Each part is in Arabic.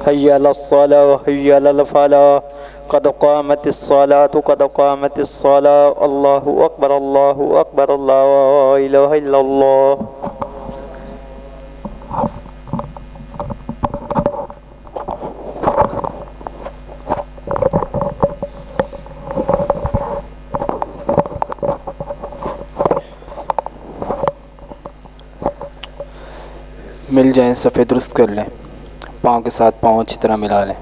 حي على الصلاة حي على الفلاح قد قامت الصلاة قد قامت الصلاة الله أكبر الله أكبر لا إله إلا الله. मिल जाए, सफ़े दुरुस्त कर लें, पाँव के साथ पाँव अच्छी तरह मिला लें।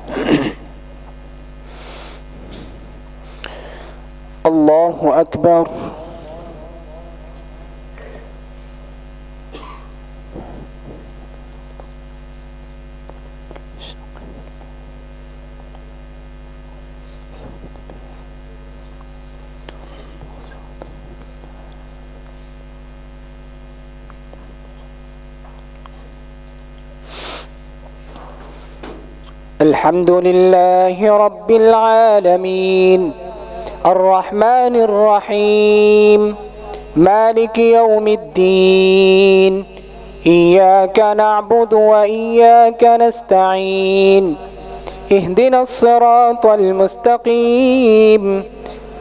अल्लाहु अकबर। الحمد لله رب العالمين الرحمن الرحيم مالك يوم الدين إياك نعبد وإياك نستعين اهدنا الصراط المستقيم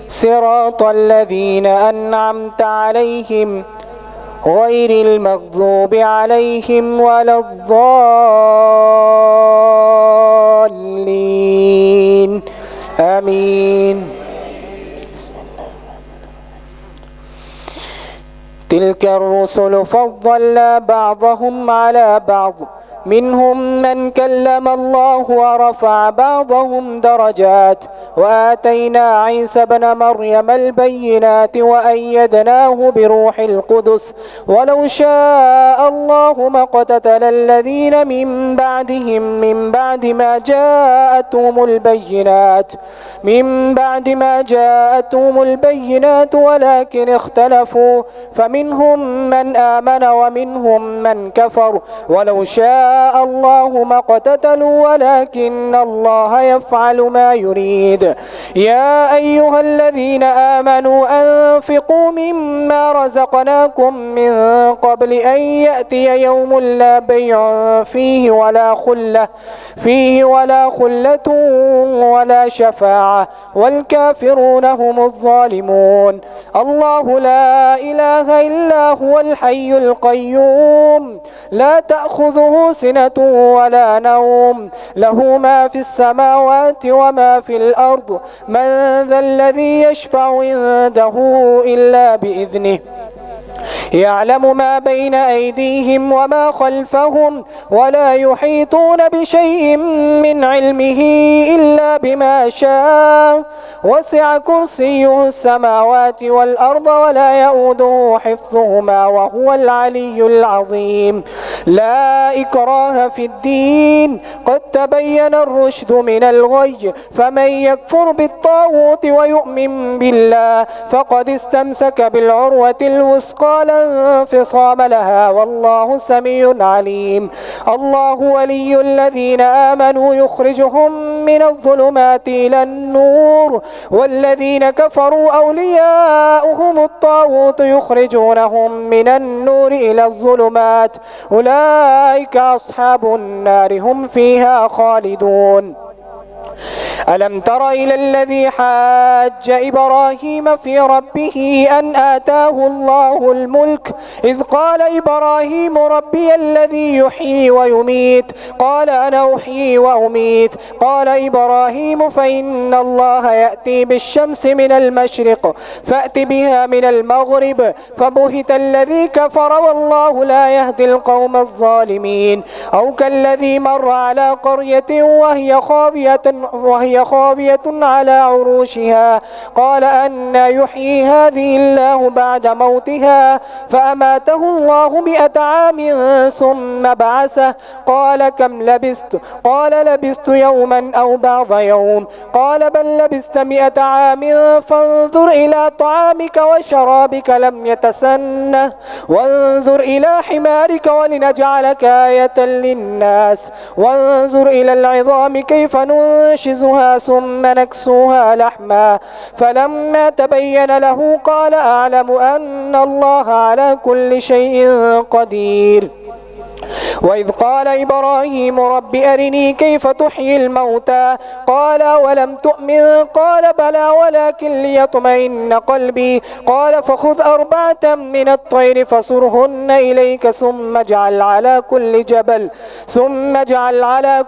صراط الذين أنعمت عليهم غير المغضوب عليهم ولا الضالين آمين. تلك الرسل فضلنا بعضهم على بعض منهم من كلم الله ورفع بعضهم درجات وآتينا عيسى ابن مريم البينات وأيدناه بروح القدس ولو شاء الله ما اقتتل الذين من بعدهم من بعد ما جاءتهم البينات ولكن اختلفوا فمنهم من آمن ومنهم من كفر ولو شاء الله ما اقتتلوا ولكن الله يفعل ما يريد. يا أيها الذين آمنوا أنفقوا مما رزقناكم من قبل أن يأتي يوم لا بيع فيه ولا خلة ولا شفاعة والكافرون هم الظالمون. الله لا إله إلا هو الحي القيوم لا تأخذه سنة ولا نوم له ما في السماوات وما في الأرض من ذا الذي يشفع عنده إلا بإذنه يعلم ما بين أيديهم وما خلفهم ولا يحيطون بشيء من علمه إلا بما شاء وسع كرسيه السماوات والأرض ولا يؤوده حفظهما وهو العلي العظيم. لا إكراه في الدين قد تبين الرشد من الغي فمن يكفر بالطاغوت ويؤمن بالله فقد استمسك بالعروة الوثقى لا انفصام لها والله سميع عليم. الله ولي الذين آمنوا يخرجهم من الظلمات إلى النور والذين كفروا أولياؤهم الطاغوت يخرجونهم من النور إلى الظلمات أولئك أصحاب النار هم فيها خالدون. ألم تر إلى الذي حاج إبراهيم في ربه أن آتاه الله الملك إذ قال إبراهيم ربي الذي يحيي ويميت قال أنا أحيي وأميت قال إبراهيم فإن الله يأتي بالشمس من المشرق فأت بها من المغرب فبهت الذي كفر والله لا يهدي القوم الظالمين. أو كالذي مر على قرية وهي خاوية على عروشها قال أنى يحيي هذه الله بعد موتها فأماته الله 100 عام ثم بعثه قال كم لبثت قال لبثت يوما أو بعض يوم قال بل لبثت 100 عام فانظر إلى طعامك وشرابك لم يتسنه وانظر إلى حمارك ولنجعلك آية للناس وانظر إلى العظام كيف ننشزها ثم نكسوها لحما فلما تبين له قال أعلم أن الله على كل شيء قدير. وإذ قال إبراهيم رب أرني كيف تحيي الموتى قال ولم تؤمن قال بلى ولكن ليطمئن قلبي قال فخذ 4 من الطير فصرهن إليك ثم اجعل على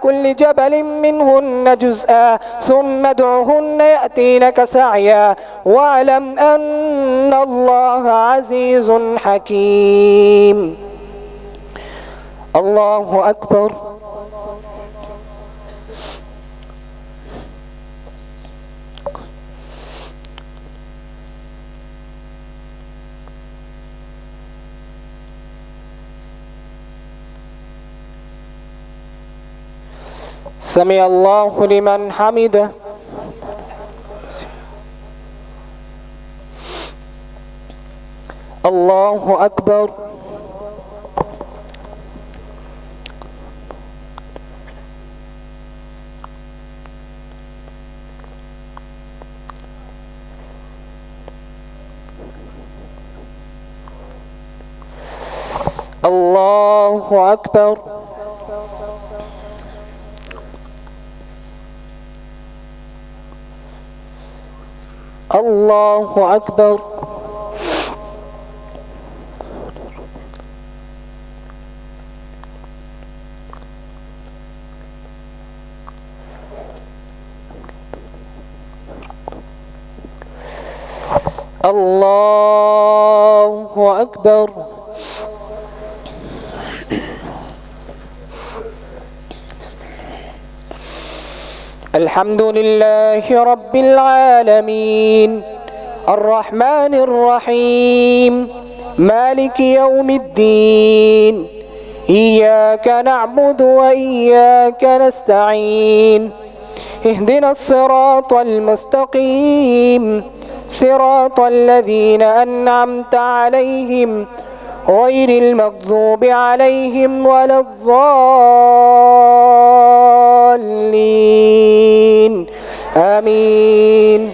كل جبل منهن جزءا ثم ادعهن يأتينك سعيا واعلم أن الله عزيز حكيم. الله أكبر. سمع الله لمن حمده. الله أكبر. الله أكبر. الله أكبر. الله أكبر. الحمد لله رب العالمين الرحمن الرحيم مالك يوم الدين إياك نعبد وإياك نستعين اهدنا الصراط المستقيم صراط الذين أنعمت عليهم غير المغضوب عليهم ولا الضالين آمين.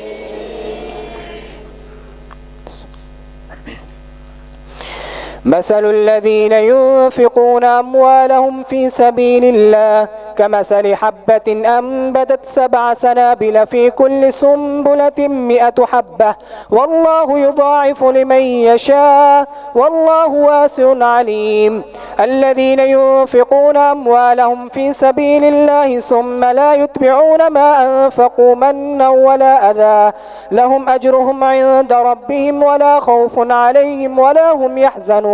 مثل الذين ينفقون أموالهم في سبيل الله كمثل حبة أنبتت 7 سنابل في كل سنبلة 100 حبة والله يضاعف لمن يشاء والله واسع عليم. الذين ينفقون أموالهم في سبيل الله ثم لا يتبعون ما أنفقوا منا ولا أذى لهم أجرهم عند ربهم ولا خوف عليهم ولا هم يحزنون.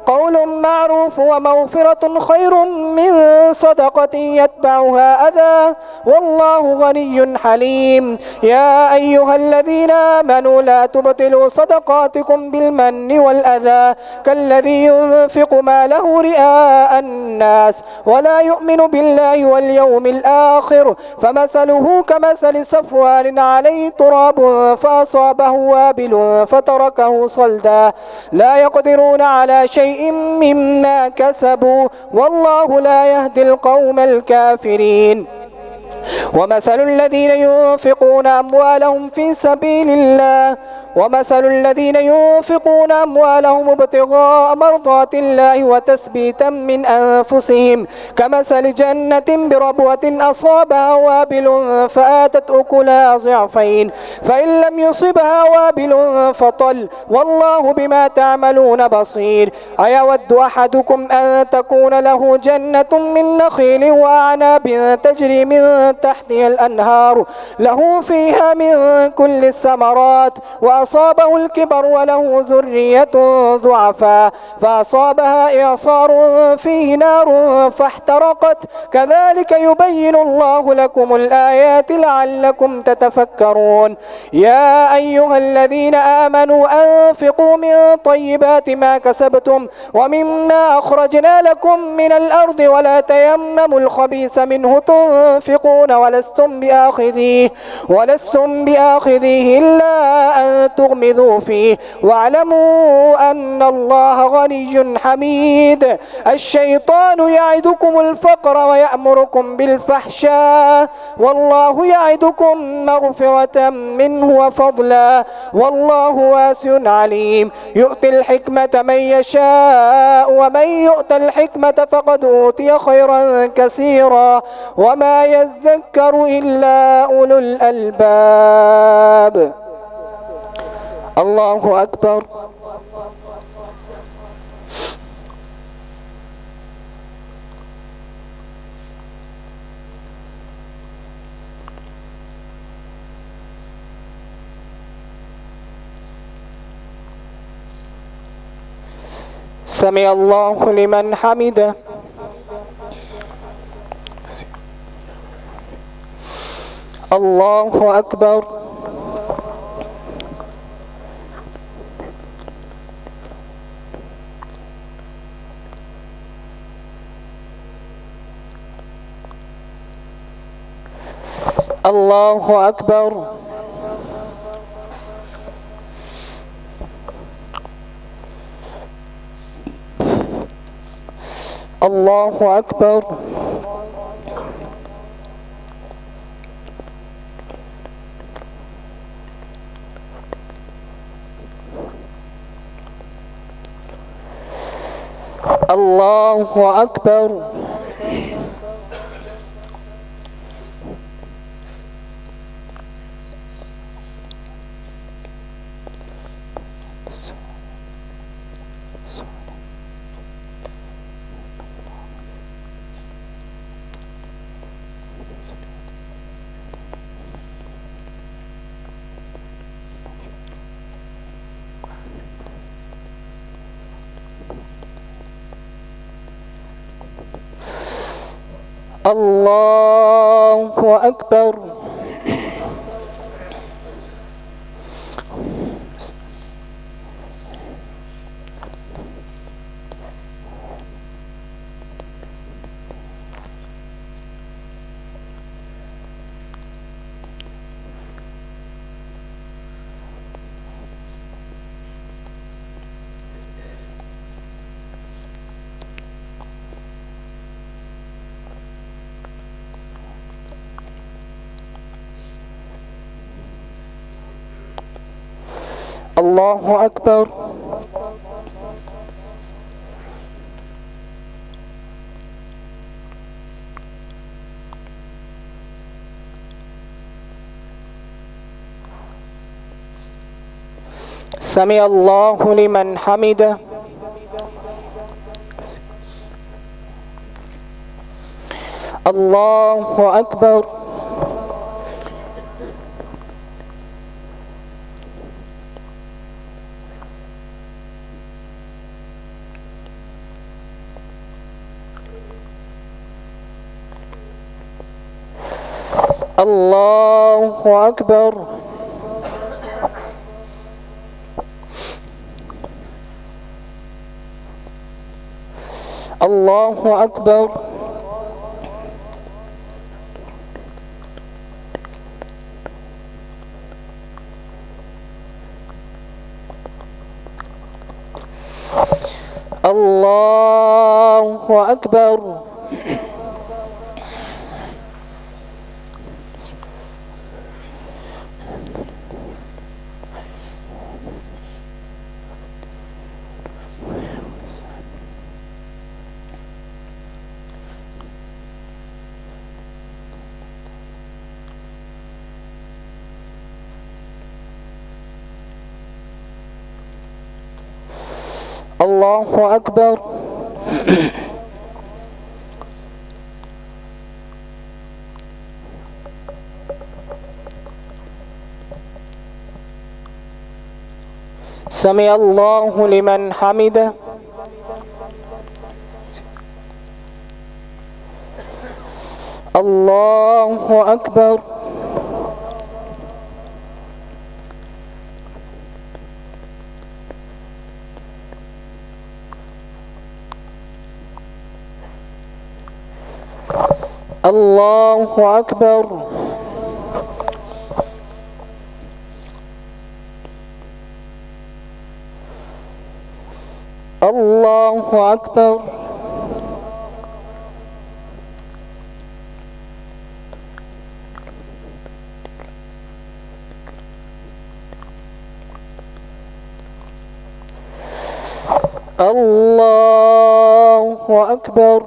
قول معروف ومغفرة خير من صدقة يتبعها أذى والله غني حليم. يا أيها الذين آمنوا لا تبطلوا صدقاتكم بالمن والأذى كالذي ينفق ماله رئاء الناس ولا يؤمن بالله واليوم الآخر فمثله كمثل صفوان عليه تراب فأصابه وابل فتركه صلدا لا يقدرون على شيء مما كسبوا والله لا يهدي القوم الكافرين. ومثل الذين ينفقون أموالهم في سبيل الله ابتغاء مرضات الله وتثبيتا من أنفسهم كمثل جنة بربوة أصابها وابل فآتت أكلها ضعفين فإن لم يصبها وابل فطل والله بما تعملون بصير. أيود أحدكم أن تكون له جنة من نخيل وأعناب تجري من تحتها الأنهار له فيها من كل الثمرات وأصابه الكبر وله ذرية ضعفاء فأصابها إعصار فيه نار فاحترقت كذلك يبين الله لكم الآيات لعلكم تتفكرون. يا أيها الذين آمنوا أنفقوا من طيبات ما كسبتم ومما أخرجنا لكم من الأرض ولا تيمموا الخبيث منه تنفقون ولستم بآخذيه إلا أن تغمضوا فيه واعلموا أن الله غني حميد. الشيطان يعدكم الفقر ويأمركم بالفحشاء والله يعدكم مغفرة منه وفضلا والله واسع عليم. يؤتي الحكمة من يشاء ومن يؤت الحكمة فقد أوتي خيرا كثيرا وما يذكر إلا أولو الألباب. الله أكبر. سمع الله لمن حمده. الله أكبر. الله أكبر. الله أكبر. الله أكبر. الله أكبر. الله أكبر. سمع الله لمن حمده. الله أكبر. الله أكبر. الله أكبر. الله أكبر. الله أكبر. سمع الله لمن حمده. الله أكبر. الله أكبر. الله أكبر. الله أكبر.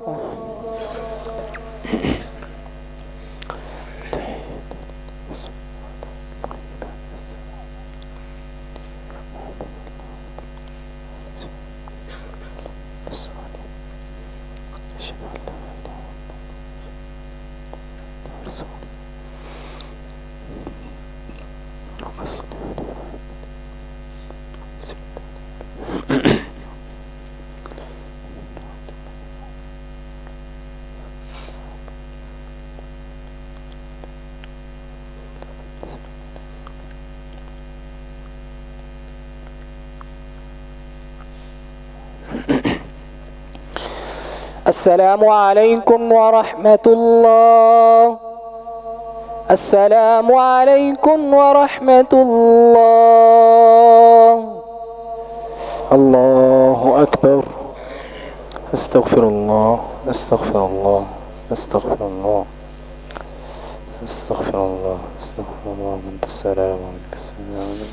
السلام عليكم ورحمة الله. السلام عليكم ورحمة الله. الله أكبر. أستغفر الله أستغفر الله أستغفر الله أستغفر الله أستغفر الله. أنت السلام ومنك السلام.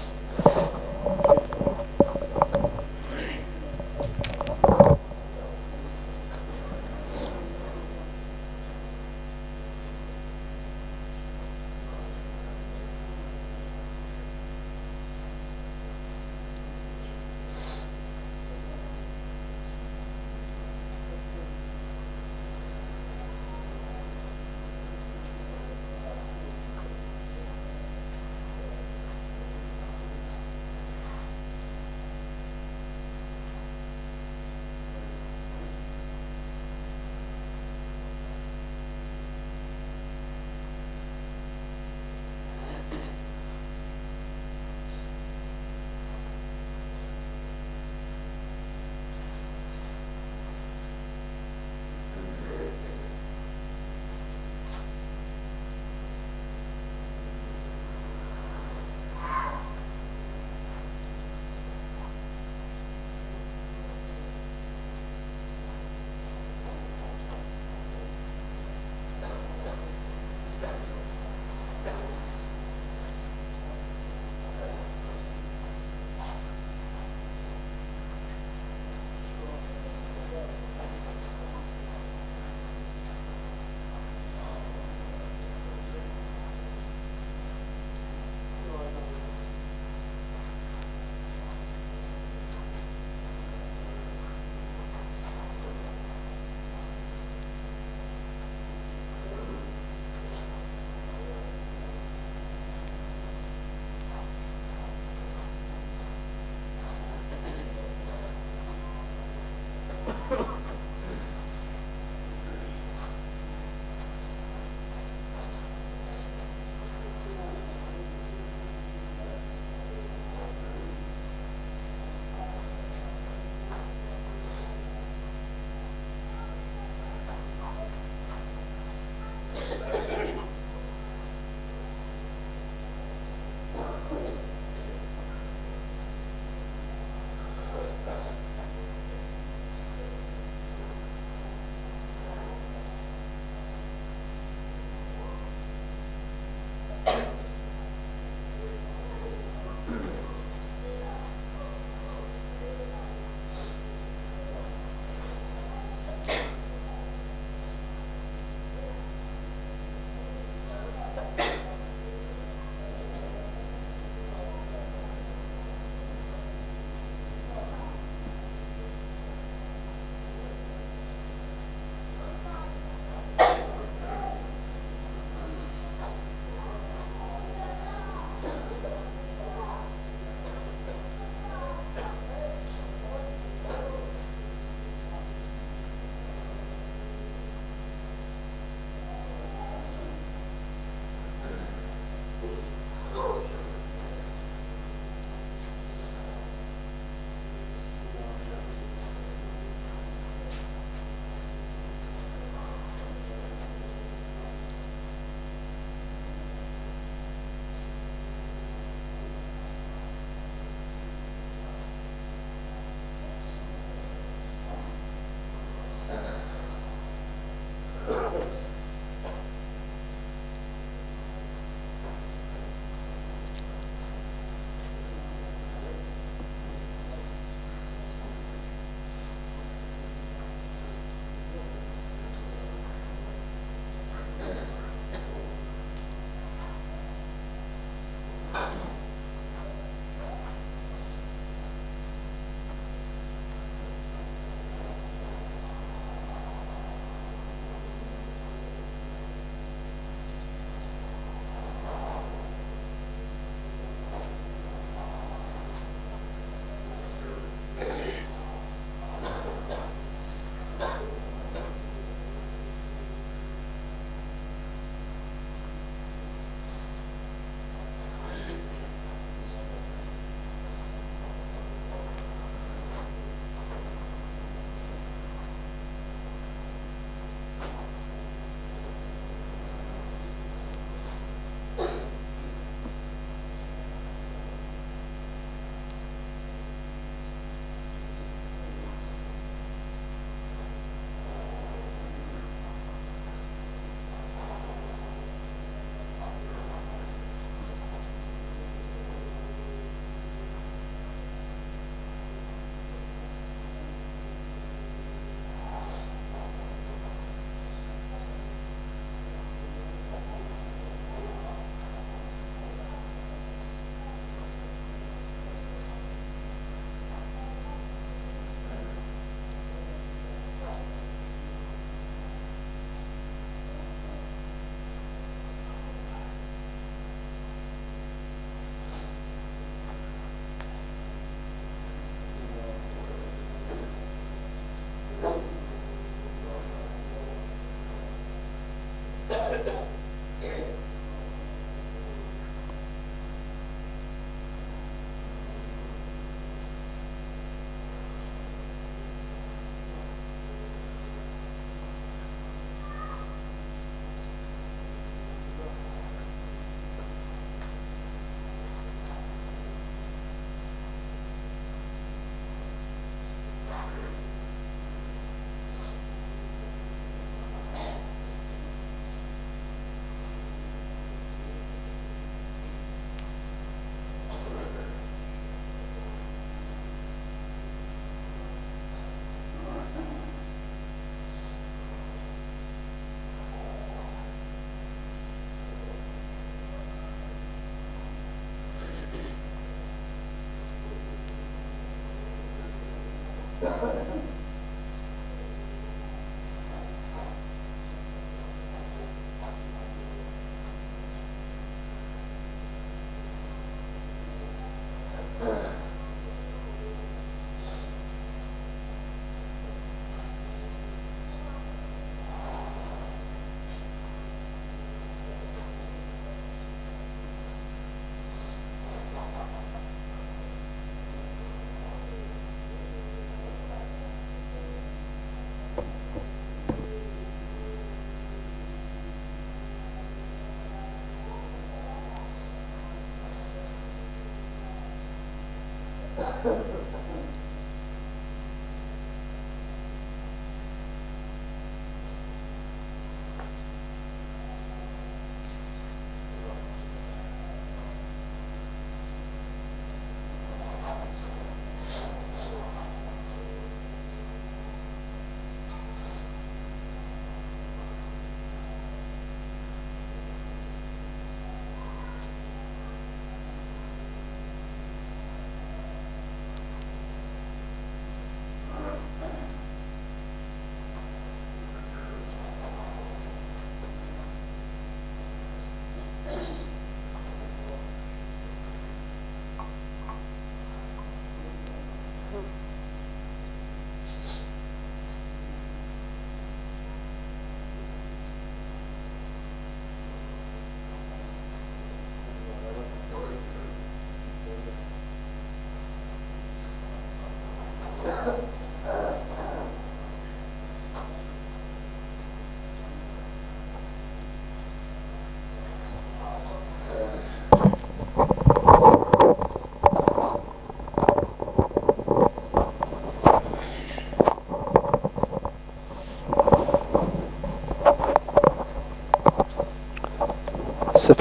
صفحه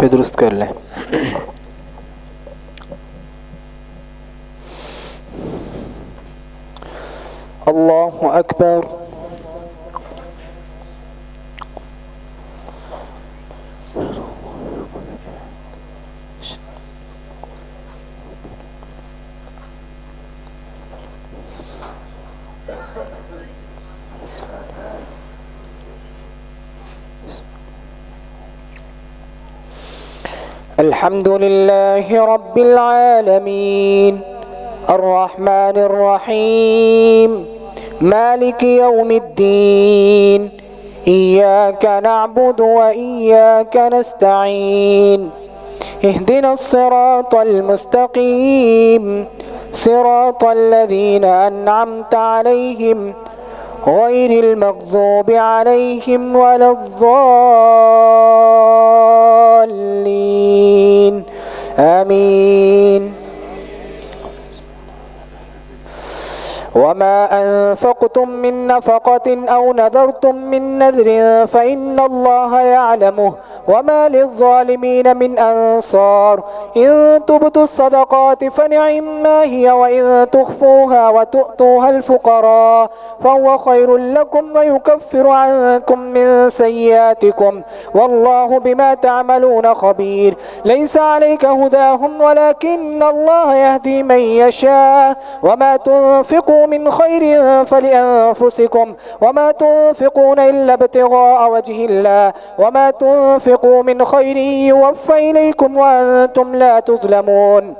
درست کر لیں. الله أكبر. الحمد لله رب العالمين الرحمن الرحيم مالك يوم الدين إياك نعبد وإياك نستعين اهدنا الصراط المستقيم صراط الذين أنعمت عليهم غير المغضوب عليهم ولا الضالين آمين. وما أنفقتم من نفقة أو نذرتم من نذر فإن الله يعلمه وما للظالمين من أنصار. إن تبدوا الصدقات فنعما هي وإن تخفوها وتؤتوها الفقراء فهو خير لكم ويكفر عنكم من سيئاتكم والله بما تعملون خبير. ليس عليك هداهم ولكن الله يهدي من يشاء وما تنفقوا من خير فلأنفسكم وما تنفقون إلا ابتغاء وجه الله وما تنفقوا من خير يوفى إليكم وأنتم لا تظلمون.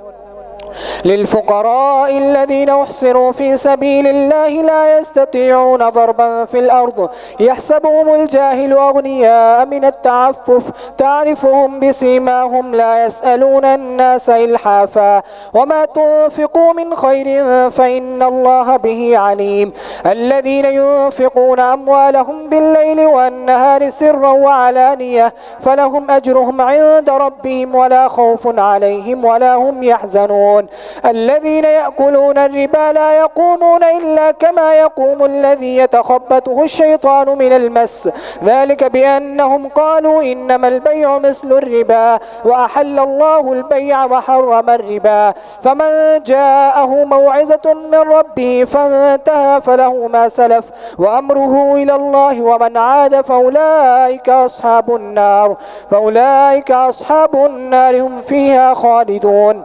للفقراء الذين احصروا في سبيل الله لا يستطيعون ضربا في الأرض يحسبهم الجاهل أغنياء من التعفف تعرفهم بسيماهم لا يسألون الناس إلحافا وما تنفقوا من خير فإن الله به عليم. الذين ينفقون أموالهم بالليل والنهار سرا وعلانية فلهم أجرهم عند ربهم ولا خوف عليهم ولا هم يحزنون. الذين يأكلون الربا لا يقومون إلا كما يقوم الذي يتخبطه الشيطان من المس ذلك بأنهم قالوا إنما البيع مثل الربا وأحل الله البيع وحرم الربا. فمن جاءه موعظة من ربه فانتهى فله ما سلف وأمره إلى الله ومن عاد فأولئك أصحاب النار هم فيها خالدون.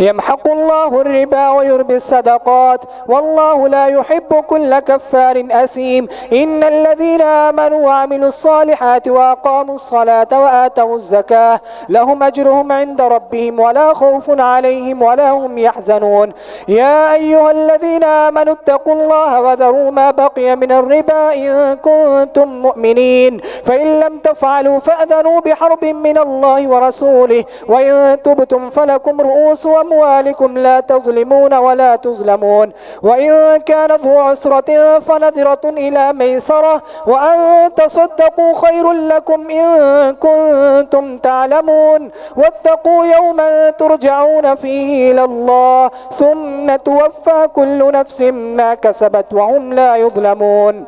يمحق الله الربا ويربي الصدقات والله لا يحب كل كفار أثيم. إن الذين آمنوا وعملوا الصالحات وأقاموا الصلاة وآتوا الزكاة لهم أجرهم عند ربهم ولا خوف عليهم ولا هم يحزنون. يا أيها الذين آمنوا اتقوا الله وذروا ما بقي من الربا إن كنتم مؤمنين فإن لم تفعلوا فأذنوا بحرب من الله ورسوله وإن تبتم فلكم رؤوس أموالكم لا تظلمون ولا تظلمون. وإن كان ذو عسرة فنظرة إلى ميسرة وأن تصدقوا خير لكم إن كنتم تعلمون. واتقوا يوما ترجعون فيه إلى الله ثم توفى كل نفس ما كسبت وهم لا يظلمون.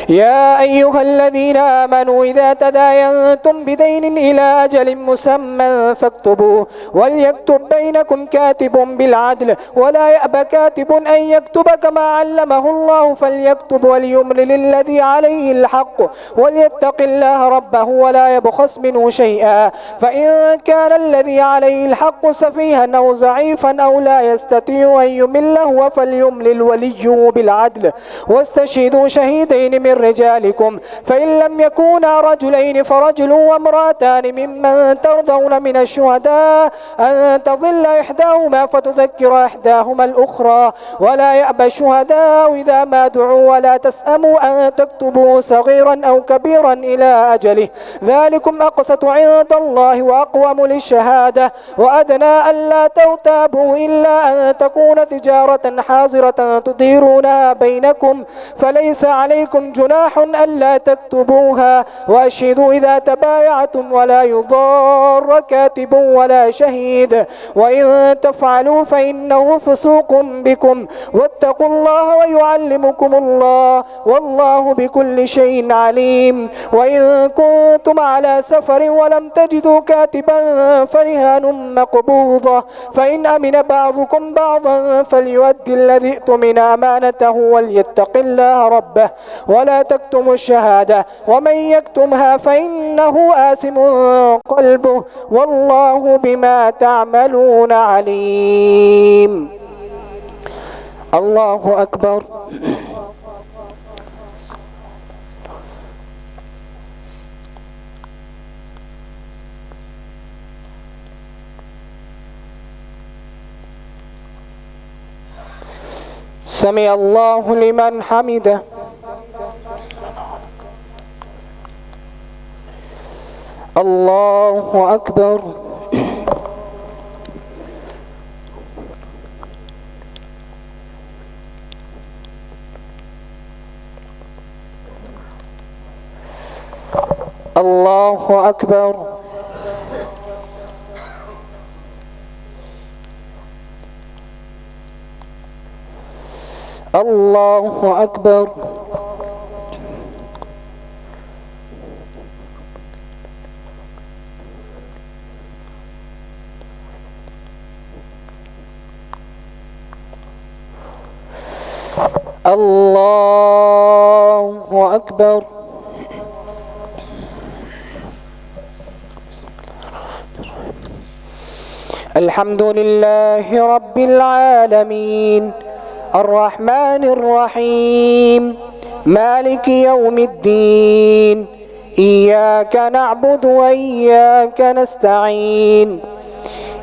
يا أيها الذين آمنوا إذا تداينتم بدين إلى أجل مسمى فاكتبوه وليكتب بينكم كاتب بالعدل ولا يأبى كاتب أن يكتب كما علمه الله فليكتب وليملل الذي عليه الحق وليتق الله ربه ولا يبخس منه شيئا. فإن كان الذي عليه الحق سفيها أو ضعيفا أو لا يستطيع أن يمله فليملل وليه بالعدل واستشهدوا شهيدين من رجالكم فإن لم يكونا رجلين فرجل وامرأتان ممن ترضون من الشهداء أن تضل إحداهما فتذكر إحداهما الأخرى ولا يأبى الشهداء إذا ما دعوا ولا تسأموا أن تكتبوا صغيرا أو كبيرا إلى أجله ذلكم أقسط عند الله وأقوم للشهادة وأدنى ألا ترتابوا إلا أن تكون تجارة حاضرة تديرونها بينكم فليس عليكم جناح ألا تكتبوها وأشهدوا إذا تبايعتم ولا يضار كاتب ولا شهيد وإن تفعلوا فإنه فسوق بكم واتقوا الله ويعلمكم الله والله بكل شيء عليم. وإن كنتم على سفر ولم تجدوا كاتبا فرهان مقبوضة فإن أمن بعضكم بعضا فليؤدي الذي اؤتمن أمانته وليتق الله ربه ولا تكتموا الشهادة ومن يكتمها فإنه آثم قلبه والله بما تعملون عليم. الله أكبر. سمع الله لمن حمده. الله أكبر. الله أكبر. الله أكبر. الله أكبر. الحمد لله رب العالمين الرحمن الرحيم مالك يوم الدين إياك نعبد وإياك نستعين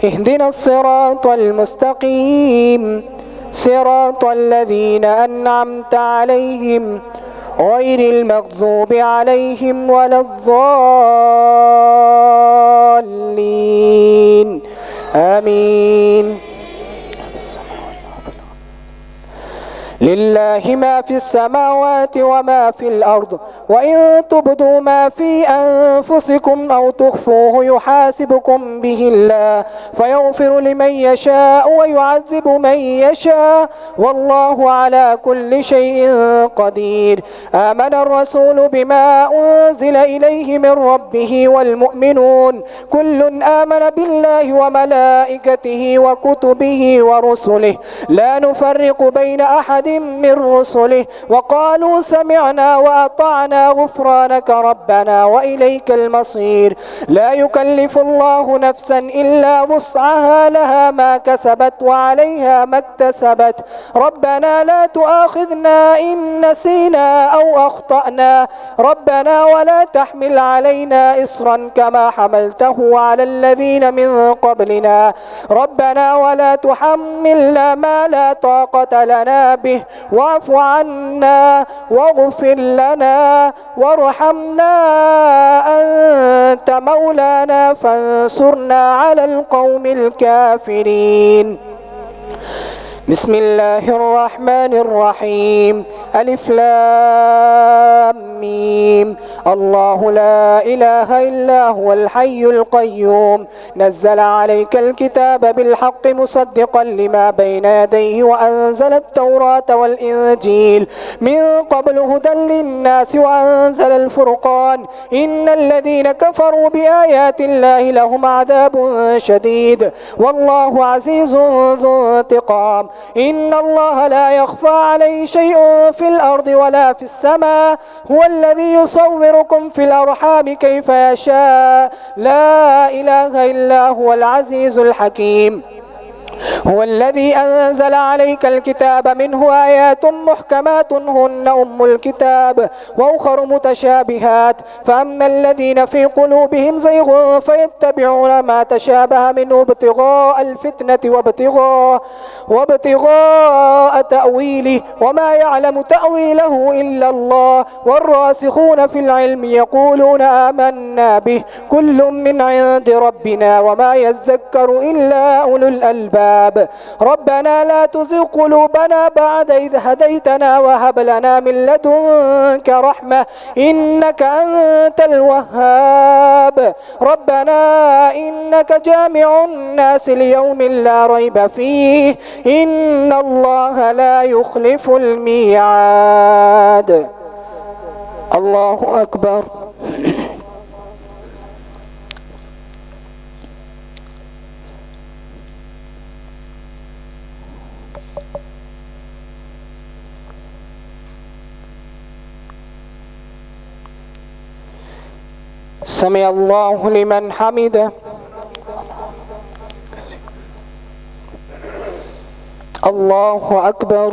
اهدنا الصراط المستقيم صراط الذين أنعمت عليهم غير المغضوب عليهم ولا الضالين آمين. لله ما في السماوات وما في الأرض وإن تبدوا ما في أنفسكم أو تخفوه يحاسبكم به الله فيغفر لمن يشاء ويعذب من يشاء والله على كل شيء قدير. آمن الرسول بما أنزل إليه من ربه والمؤمنون كل آمن بالله وملائكته وكتبه ورسله لا نفرق بين أحد من رسله وقالوا سمعنا وأطعنا غفرانك ربنا وإليك المصير. لا يكلف الله نفسا إلا وسعها لها ما كسبت وعليها ما اكتسبت ربنا لا تؤاخذنا إن نسينا أو أخطأنا ربنا ولا تحمل علينا إصرا كما حملته على الذين من قبلنا ربنا ولا تحملنا ما لا طاقة لنا به واعف عنا واغفر لنا وارحمنا، أنت مولانا فانصرنا على القوم الكافرين. بسم الله الرحمن الرحيم. ألف لام ميم. الله لا إله إلا هو الحي القيوم، نزل عليك الكتاب بالحق مصدقا لما بين يديه وأنزل التوراة والإنجيل من قبل هدى للناس وأنزل الفرقان. إن الذين كفروا بآيات الله لهم عذاب شديد والله عزيز ذو انتقام. إن الله لا يخفى عليه شيء في الأرض ولا في السماء، هو الذي يصوركم في الأرحام كيف يشاء، لا إله إلا هو العزيز الحكيم. هو الذي أنزل عليك الكتاب منه آيات محكمات هن أم الكتاب وأخر متشابهات، فأما الذين في قلوبهم زيغ فيتبعون ما تشابه منه ابتغاء الفتنة وابتغاء تأويله وما يعلم تأويله إلا الله، والراسخون في العلم يقولون آمنا به كل من عند ربنا وما يذكر إلا أولو الألباب. ربنا لا تزغ قلوبنا بعد إذ هديتنا وهب لنا من لدنك رحمة إنك أنت الوهاب. ربنا إنك جامع الناس ليوم لا ريب فيه إن الله لا يخلف الميعاد. الله أكبر. سمع الله لمن حمده. الله أكبر.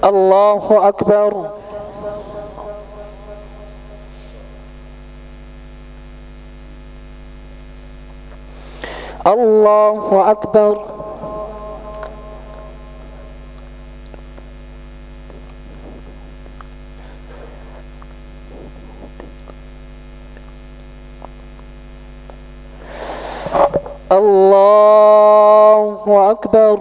الله أكبر. الله أكبر. الله أكبر.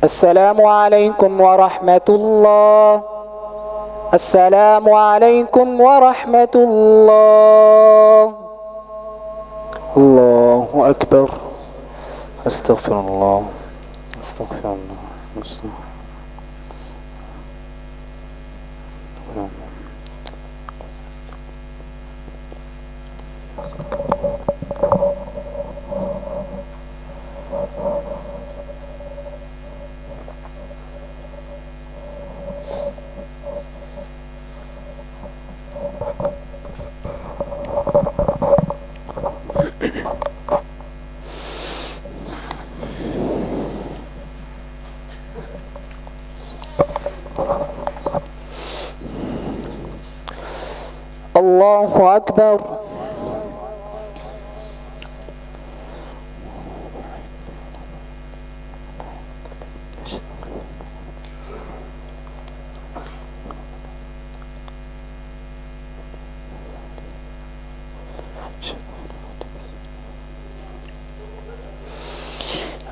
السلام عليكم ورحمة الله. السلام عليكم ورحمة الله. الله أكبر. أستغفر الله. أستغفر الله. الله أكبر.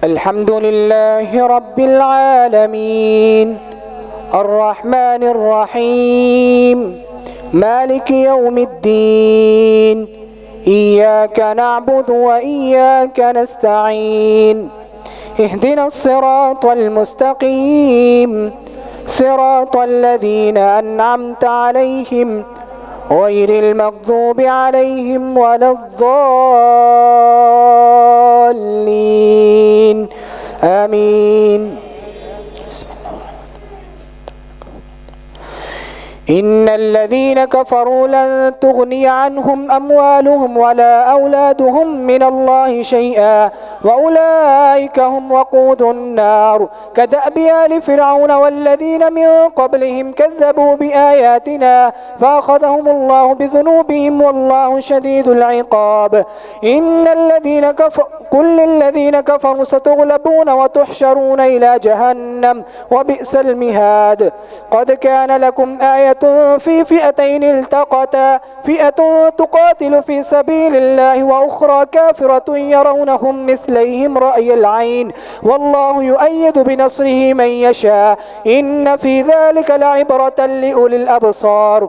الحمد لله رب العالمين الرحمن الرحيم مالك يوم الدين إياك نعبد وإياك نستعين اهدنا الصراط المستقيم صراط الذين أنعمت عليهم غير المغضوب عليهم ولا الضالين آمين. بسم الله. إن الذين كفروا لن تغني عنهم أموالهم ولا أولادهم من الله شيئا وأولئك هم وقود النار كدأب آل فرعون والذين من قبلهم كذبوا بآياتنا فأخذهم الله بذنوبهم والله شديد العقاب. إن الذين كل الذين كفروا ستغلبون وتحشرون إلى جهنم وبئس المهاد. قد كان لكم آية في فئتين التقتا فئة تقاتل في سبيل الله وأخرى كافرة يرونهم مثليهم رأي العين والله يؤيد بنصره من يشاء إن في ذلك لعبرة لأولي الأبصار.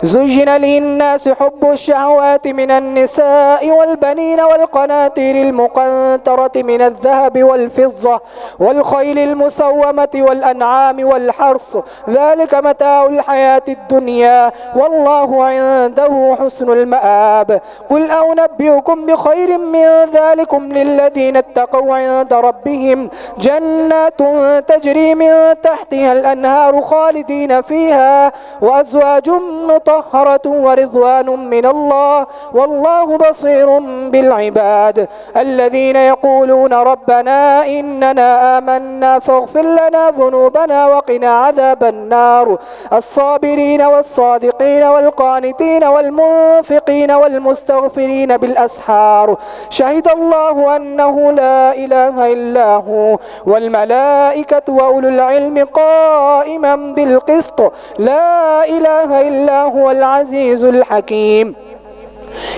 زين للناس حب الشهوات من النساء والبنين والقناطير المقنطرة من الذهب والفضة والخيل المسومة والأنعام والحرث ذلك متاع الحياة الدنيا والله عنده حسن المآب. قل أنبئكم بخير من ذلكم للذين اتقوا عند ربهم جنات تجري من تحتها الأنهار خالدين فيها وأزواج مطهرة ورضوان من الله والله بصير بالعباد. الذين يقولون ربنا إننا آمنا فاغفر لنا ذنوبنا وقنا عذاب النار. الصابرين والصادقين والقانتين والمنفقين والمستغفرين بالأسحار. شهد الله أنه لا إله إلا هو والملائكة وأولو العلم قائما بالقسط لا إله إلا هو العزيز الحكيم.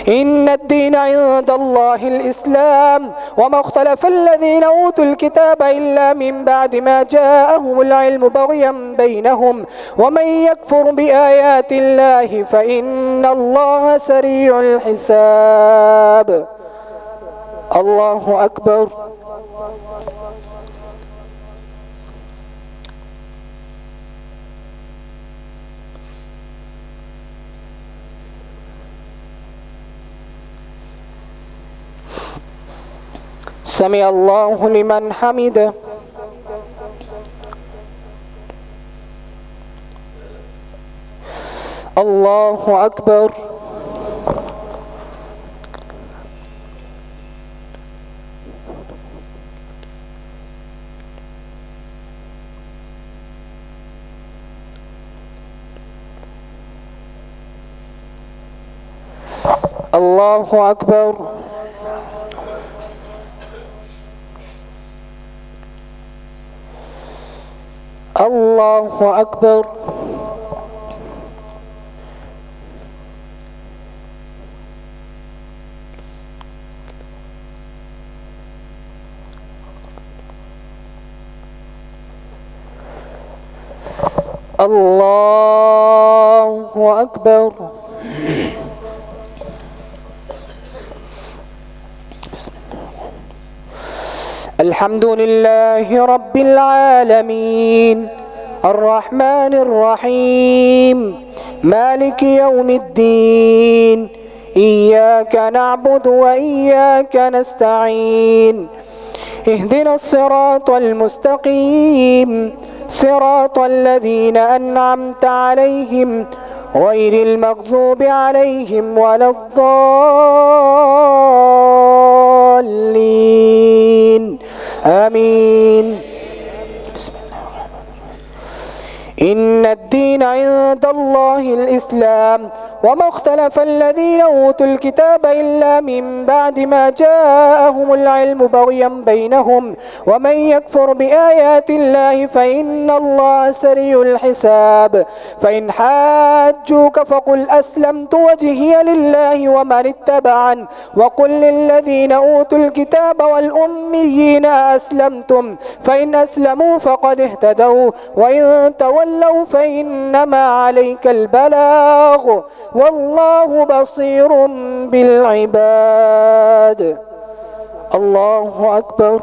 إن الدين عند الله الإسلام وما اختلف الذين أوتوا الكتاب إلا من بعد ما جاءهم العلم بغيا بينهم ومن يكفر بآيات الله فإن الله سريع الحساب. الله أكبر. سمع الله لمن حمده. الله أكبر. الله أكبر. الله أكبر. الله أكبر. بسم الله. الحمد لله رب العالمين الرحمن الرحيم مالك يوم الدين إياك نعبد وإياك نستعين اهدنا الصراط المستقيم صراط الذين أنعمت عليهم غير المغضوب عليهم ولا الضالين آمين. بسم الله الرحمن الرحيم. إن الدين عند الله الإسلام وما اختلف الذين أوتوا الكتاب إلا من بعد ما جاءهم العلم بغيا بينهم ومن يكفر بآيات الله فإن الله سريع الحساب فإن حاجوك فقل أسلمت وجهي لله ومن اتبعن وقل للذين أوتوا الكتاب والأميين أسلمتم فإن أسلموا فقد اهتدوا وإن تولوا فإنما عليك البلاغ والله بصير بالعباد. الله أكبر.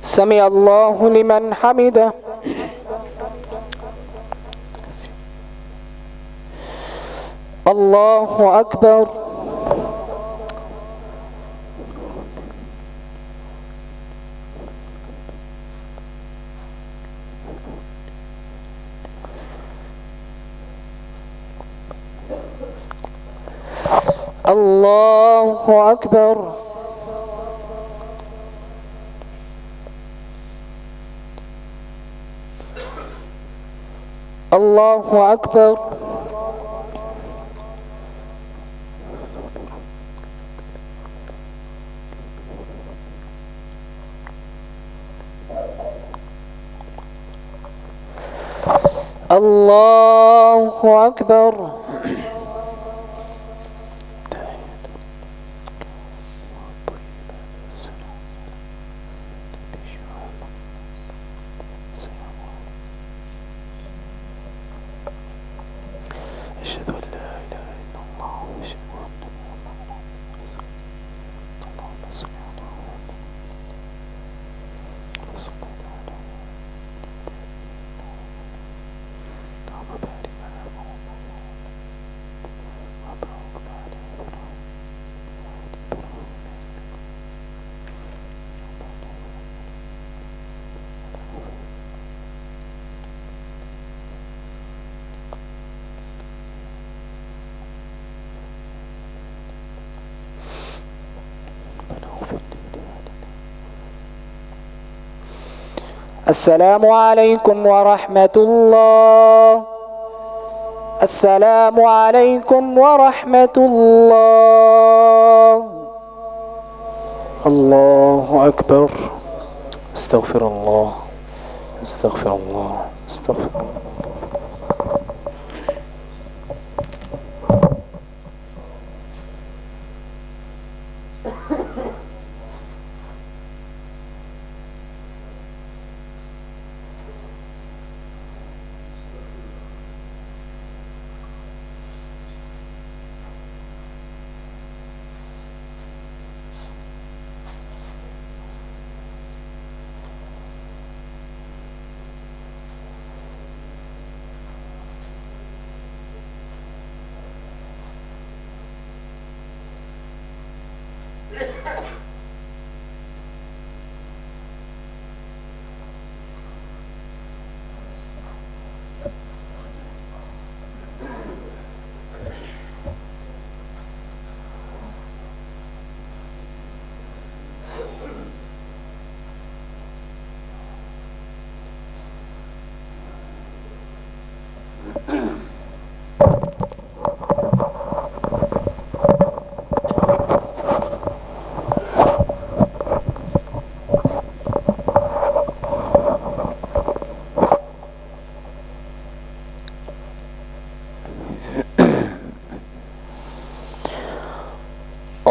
سمع الله لمن حمده. الله أكبر. الله أكبر. الله أكبر. الله أكبر. أشهد أن لا إله إلا الله وأشهد أن محمدا رسول الله. اللهم صل على محمد وصل على اللهم بارك على محمد وبارك على إبراهيم. السلام عليكم ورحمة الله. السلام عليكم ورحمة الله. الله أكبر. استغفر الله. استغفر الله. استغفر الله.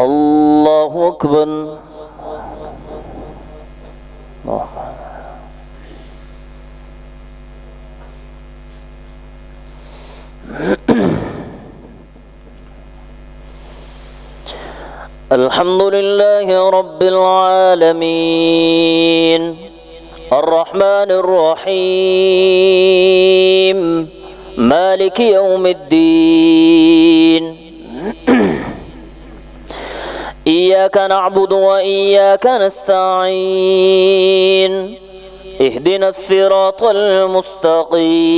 الله أكبر. الحمد لله رب العالمين الرحمن الرحيم مالك يوم الدين إياك نعبد وإياك نستعين اهدنا الصراط المستقيم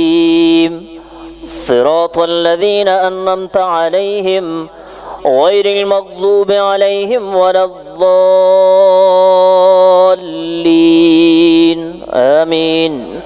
صراط الذين أنعمت عليهم غير المغضوب عليهم ولا الضالين آمين.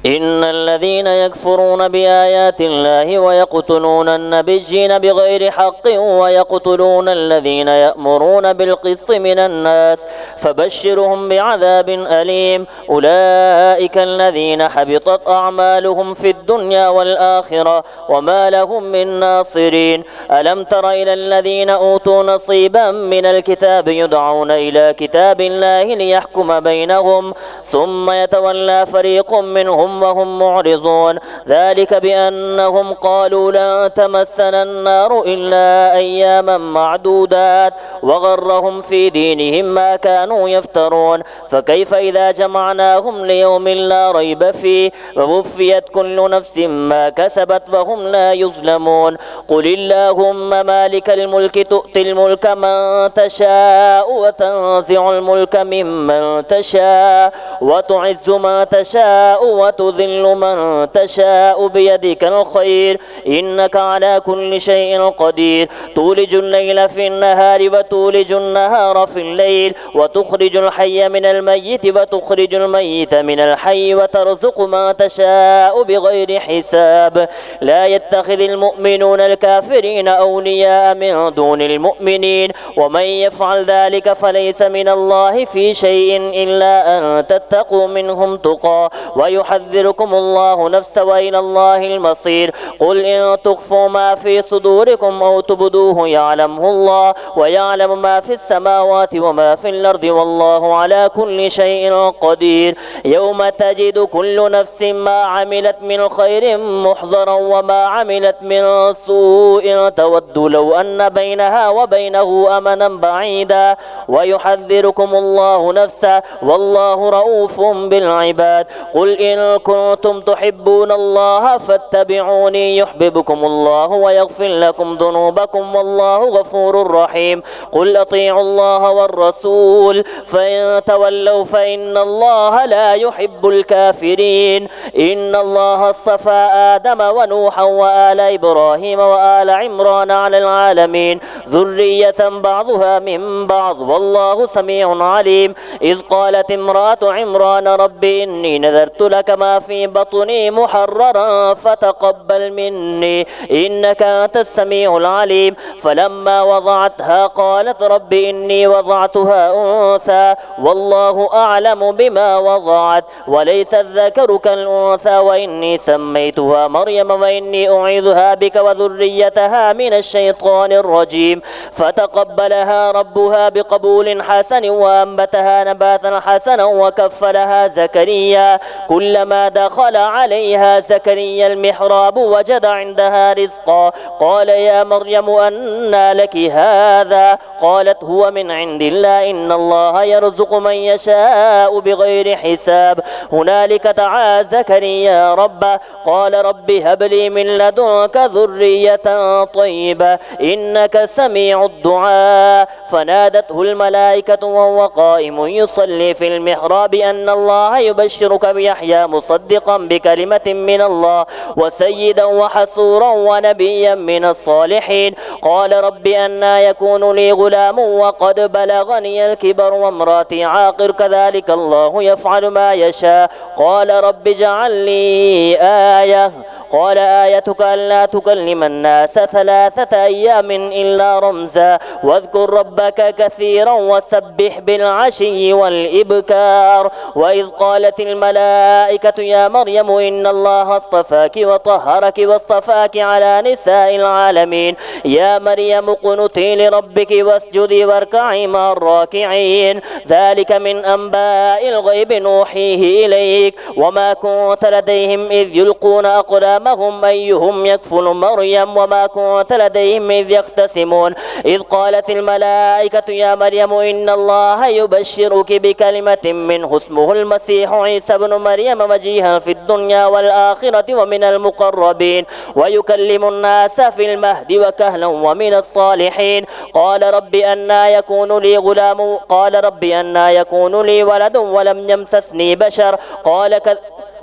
إن الذين يكفرون بآيات الله ويقتلون النبيين بغير حق ويقتلون الذين يأمرون بالقسط من الناس فبشرهم بعذاب أليم. أولئك الذين حبطت أعمالهم في الدنيا والآخرة وما لهم من ناصرين. ألم تر إلى الذين أوتوا نصيبا من الكتاب يدعون إلى كتاب الله ليحكم بينهم ثم يتولى فريق منهم وهم معرضون. ذلك بأنهم قالوا لن تمسنا النار إلا أياما معدودات وغرهم في دينهم ما كانوا يفترون. فكيف إذا جمعناهم ليوم لا ريب فيه ووفيت كل نفس ما كسبت وهم لا يظلمون. قل اللهم مالك الملك تؤتي الملك من تشاء وتنزع الملك ممن تشاء وتعز من تشاء وتذل من تشاء بيدك الخير إنك على كل شيء قدير. تولج الليل في النهار وتولج النهار في الليل وتخرج الحي من الميت وتخرج الميت من الحي وترزق من تشاء بغير حساب. لا يتخذ المؤمنون الكافرين أولياء من دون المؤمنين ومن يفعل ذلك فليس من الله في شيء إلا أن تتقوا منهم تقى ويحذركم الله نفسه وإلى الله المصير. قل إن تخفوا ما في صدوركم أو تبدوه يعلمه الله ويعلم ما في السماوات وما في الأرض والله على كل شيء قدير. يوم تجد كل نفس ما عملت من خير محضرا وما عملت من سوء تود لو أن بينها وبينه أمدا بعيدا ويحذركم الله نفسه والله رؤوف بالعباد. قل إن كنتم تحبون الله فاتبعوني يحببكم الله ويغفر لكم ذنوبكم والله غفور رحيم. قل أطيعوا الله والرسول فإن تولوا فإن الله لا يحب الكافرين. إن الله اصطفى آدم ونوحا وآل إبراهيم وآل عمران على العالمين ذرية بعضها من بعض والله سميع عليم. إذ قالت امرأة عمران رب إني نذرت لك ما في بطني محررا فتقبل مني إنك أنت السميع العليم. فلما وضعتها قالت رب إني وضعتها أنثى والله أعلم بما وضعت وليس الذكر كالأنثى وإني سميتها مريم وإني أعيذها بك وذريتها من الشيطان الرجيم. فتقبلها ربها بقبول حسن وأنبتها نباتا حسنا وكفلها زكريا. كلما دخل عليها زكريا المحراب وجد عندها رزقا قال يا مريم أنى لك هذا قالت هو من عند الله إن الله يرزق من يشاء بغير حساب. هنالك دعا زكريا ربه قال رب هب لي من لدنك ذرية طيبة إنك سميع الدعاء. فنادته الملائكة وهو قائم يصلي في المحراب أن الله يبشرك بيحيى مصدقا بكلمة من الله وسيدا وحصورا ونبيا من الصالحين. قال رب أنى يكون لي غلام وقد بلغني الكبر وامرأتي عاقر كذلك الله يفعل ما يشاء. قال رب اجعل لي آية قال آيتك ألا تكلم الناس 3 أيام إلا رمزا واذكر ربك كثيرا وسبح بالعشي والإبكار. وإذ قالت الملائكة يا مريم إن الله اصطفاك وطهرك واصطفاك على نساء العالمين يا مريم اقنتي لربك واسجدي واركعي مع الراكعين. ذلك من أنباء الغيب نوحيه إليك وما كنت لديهم إذ يلقون أقلامهم أيهم يكفل مريم وما كنت لديهم إذ يختصمون. إذ قالت الملائكة يا مريم إن الله يبشرك بكلمة منه اسمه المسيح عيسى بن مريم وجيها في الدنيا والآخرة ومن المقربين ويكلم الناس في المهد وكهلا ومن الصالحين. قال رب أنى يكون لي غلام قال رب أنى يكون لي ولد ولم يمسسني بشر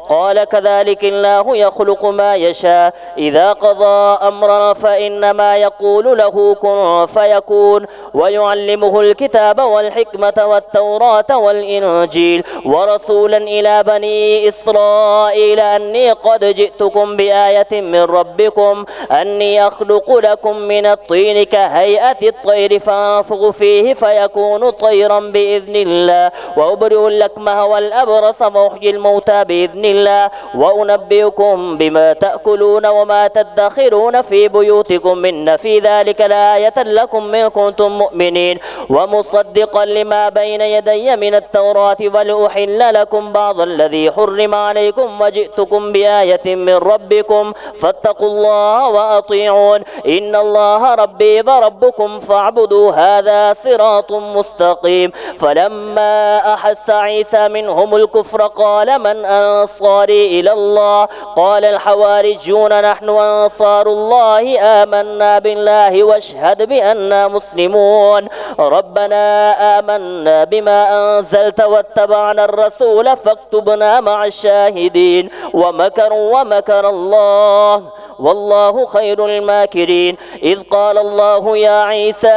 قال كذلك الله يخلق ما يشاء إذا قضى أمرا فإنما يقول له كن فيكون ويعلمه الكتاب والحكمة والتوراة والإنجيل ورسولا إلى بني إسرائيل أني قد جئتكم بآية من ربكم أني أخلق لكم من الطين كهيئة الطير فأنفخ فيه فيكون طيرا بإذن الله وأبرئ الأكمه والأبرص وأحيي الموتى بإذن الله وأنبئكم بما تأكلون وما تدخرون في بيوتكم إن في ذلك لآية لكم إن كنتم مؤمنين ومصدقا لما بين يدي من التوراة ولأحل لكم بعض الذي حرم عليكم وجئتكم بآية من ربكم فاتقوا الله وأطيعون إن الله ربي وربكم فاعبدوا هذا صراط مستقيم فلما أحس عيسى منهم الكفر قال من أنصاري إلى الله قال الحواريون نحن أنصار الله آمنا بالله واشهد بأننا مسلمون ربنا آمنا بما أنزلت واتبعنا الرسول فاكتبنا مع الشاهدين ومكروا ومكر الله والله خير الماكرين إذ قال الله يا عيسى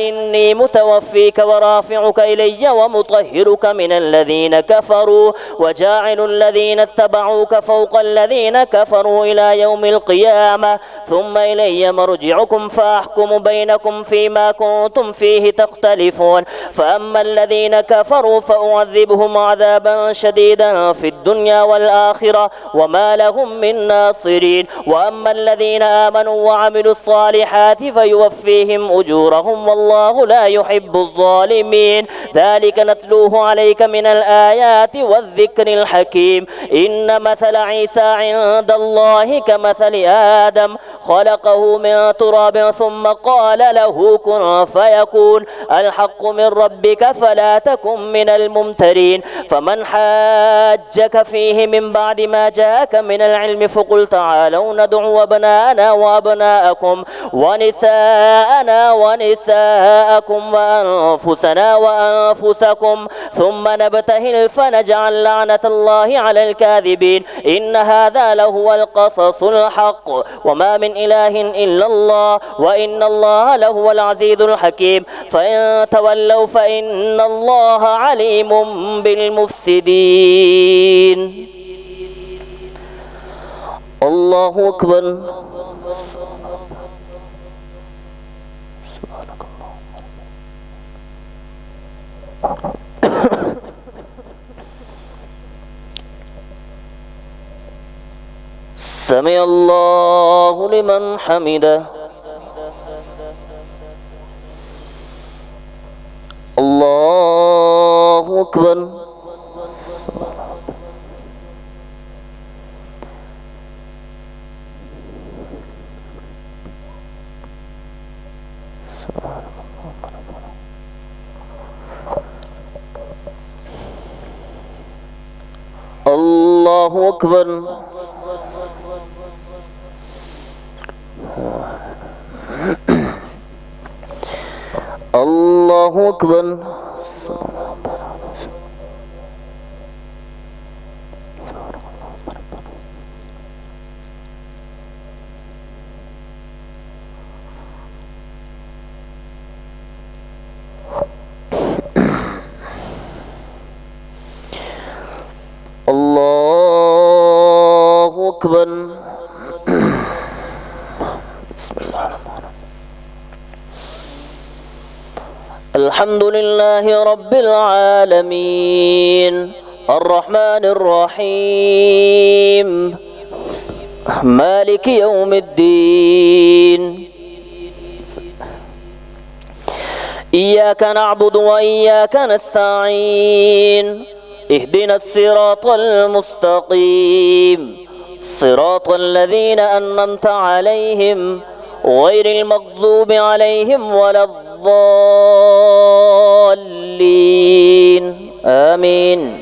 إني متوفيك ورافعك إلي ومطهرك من الذين كفروا وجاعل الذين اتبعوك فوق الذين كفروا إلى يوم القيامة ثم إلي مرجعكم فأحكم بينكم فيما كنتم فيه تختلفون فأما الذين كفروا فأعذبهم عذابا شديدا في الدنيا والآخرة وما لهم من ناصرين وأما الذين آمنوا وعملوا الصالحات فيوفيهم أجورهم والله لا يحب الظالمين ذلك نتلوه عليك من الآيات والذكر الحكيم إن مثل عيسى عند الله كمثل آدم خلقه من تراب ثم قال له كن فيكون الحق من ربك فلا تكن من الممترين فمن حاجك فيه من بعد ما جاءك من العلم فقل تعالوا ندعو أبناءنا وأبناءكم ونساءنا ونساءكم وأنفسنا وأنفسكم ثم نبتهل فنجعل لعنة الله على الكاذبين إن هذا لهو القصص الحق وما من إله إلا الله وإن الله لهو العزيز الحكيم فإن تولوا فإن الله عليم بالمفسدين الله أكبر سمع الله لمن حمده الله أكبر الله أكبر الله أكبر الله أكبر بسم الله الرحمن الرحيم الحمد لله رب العالمين الرحمن الرحيم مالك يوم الدين إياك نعبد وإياك نستعين اهدنا الصراط المستقيم صراط الذين أنعمت عليهم غير المغضوب عليهم ولا الضالين آمين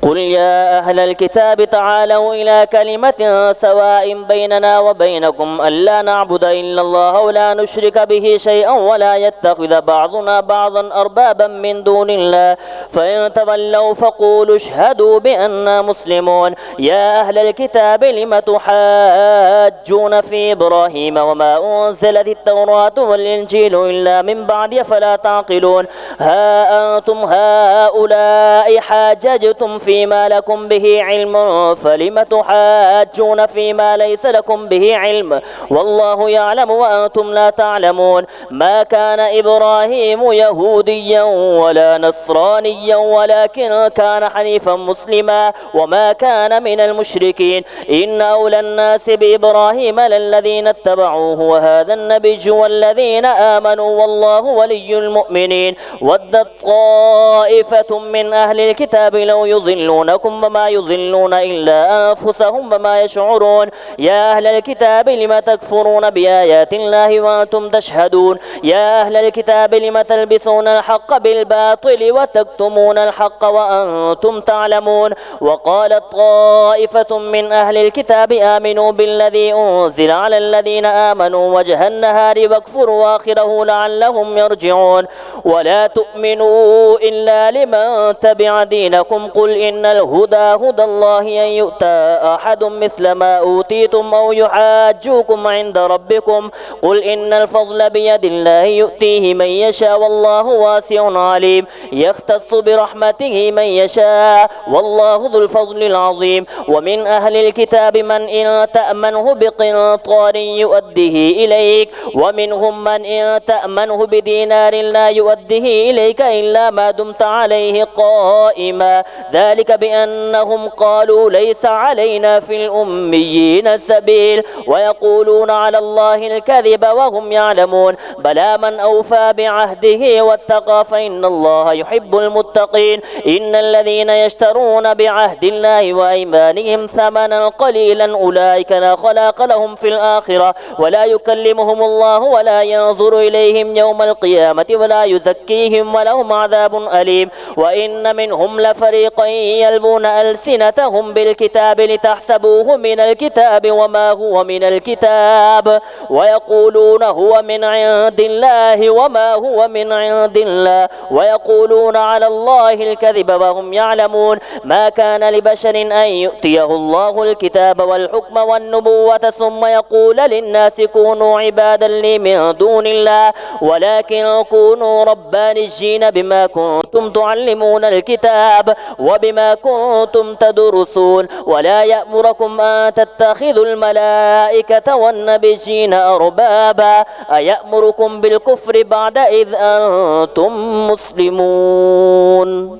قل يا أهل الكتاب تعالوا إلى كلمة سواء بيننا وبينكم ألا نعبد إلا الله ولا نشرك به شيئا ولا يتخذ بعضنا بعضا أربابا من دون الله فإن تولوا فقولوا اشهدوا بأننا مسلمون. يا أهل الكتاب لم تحاجون في إبراهيم وما أنزلت التوراة والإنجيل إلا من بعد فلا تعقلون. ها أنتم هؤلاء حاججتم فيما لكم به علم فلم تحاجون فيما ليس لكم به علم والله يعلم وأنتم لا تعلمون. ما كان إبراهيم يهوديا ولا نصرانيا ولكن كان حنيفا مسلما وما كان من المشركين. إن أولى الناس بإبراهيم للذين اتبعوه وهذا النبي والذين آمنوا والله ولي المؤمنين. ودت طائفة من أهل الكتاب لو يضلونكم وما يضلون إلا أنفسهم وما يشعرون. يا أهل الكتاب لم تكفرون بآيات الله وأنتم تشهدون. يا أهل الكتاب لم تلبسون الحق بالباطل وتكتمون الحق وأنتم تعلمون. وقالت طائفة من أهل الكتاب آمنوا بالذي أنزل على الذين آمنوا وجه النهار واكفروا آخره لعلهم يرجعون. ولا تؤمنوا إلا لمن تبع دينكم قل إن الهدى هدى الله أن يؤتى أحد مثل ما أوتيتم أو يحاجوكم عند ربكم قل إن الفضل بيد الله يؤتيه من يشاء والله واسع عليم. يختص برحمته من يشاء والله ذو الفضل العظيم. ومن أهل الكتاب من إن تأمنه بقنطار يؤديه إليك ومنهم من إن تأمنه بدينار لا يؤديه إليك إلا ما دمت عليه قائما ذلك بأنهم قالوا ليس علينا في الأميين سبيل ويقولون على الله الكذب وهم يعلمون. بلى من أوفى بعهده واتقى فإن الله يحب المتقين. إن الذين يشترون بعهد الله وأيمانهم ثمنا قليلا أولئك لا خلاق لهم في الآخرة ولا يكلمهم الله ولا ينظر إليهم يوم القيامة ولا يزكيهم ولهم عذاب أليم. وإن منهم لفريقا يلبون ألسنتهم بالكتاب لتحسبوه من الكتاب وما هو من الكتاب ويقولون هو من عند الله وما هو من عند الله ويقولون على الله الكذب وهم يعلمون. ما كان لبشر أن يؤتيه الله الكتاب والحكم والنبوة ثم يقول للناس كونوا عبادا لي من دون الله ولكن كونوا ربانيين بما كنتم تعلمون الكتاب وبما كنتم تدرسون. ولا يأمركم أن تتخذوا الملائكة والنبيين أربابا أيأمركم بالكفر بعد إذ أنتم مسلمون.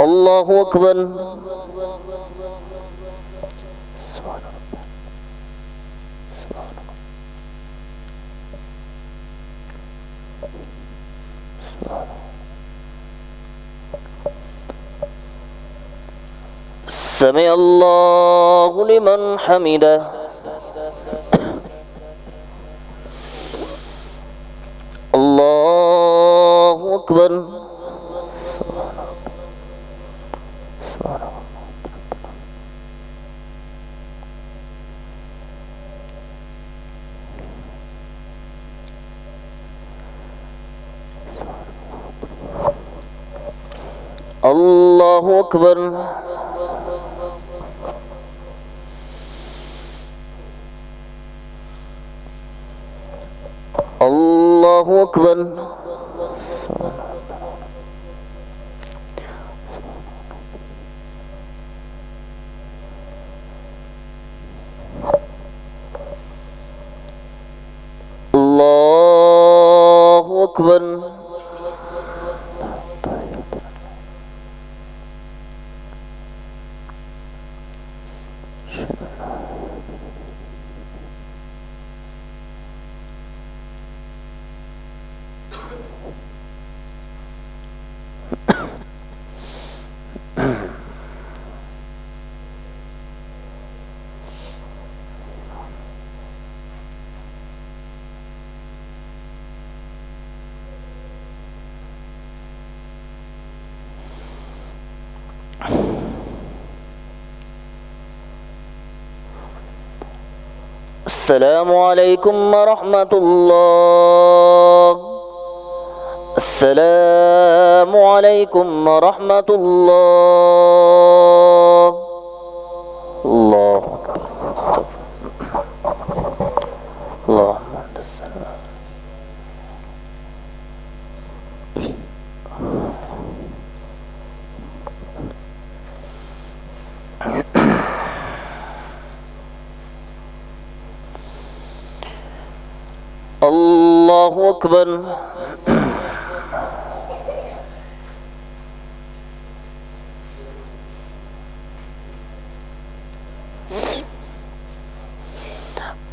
الله أكبر. سمع الله لمن حمده. الله أكبر. الله أكبر. الله أكبر. الله أكبر. السلام عليكم ورحمة الله. السلام عليكم ورحمة الله. الله الله. الله أكبر.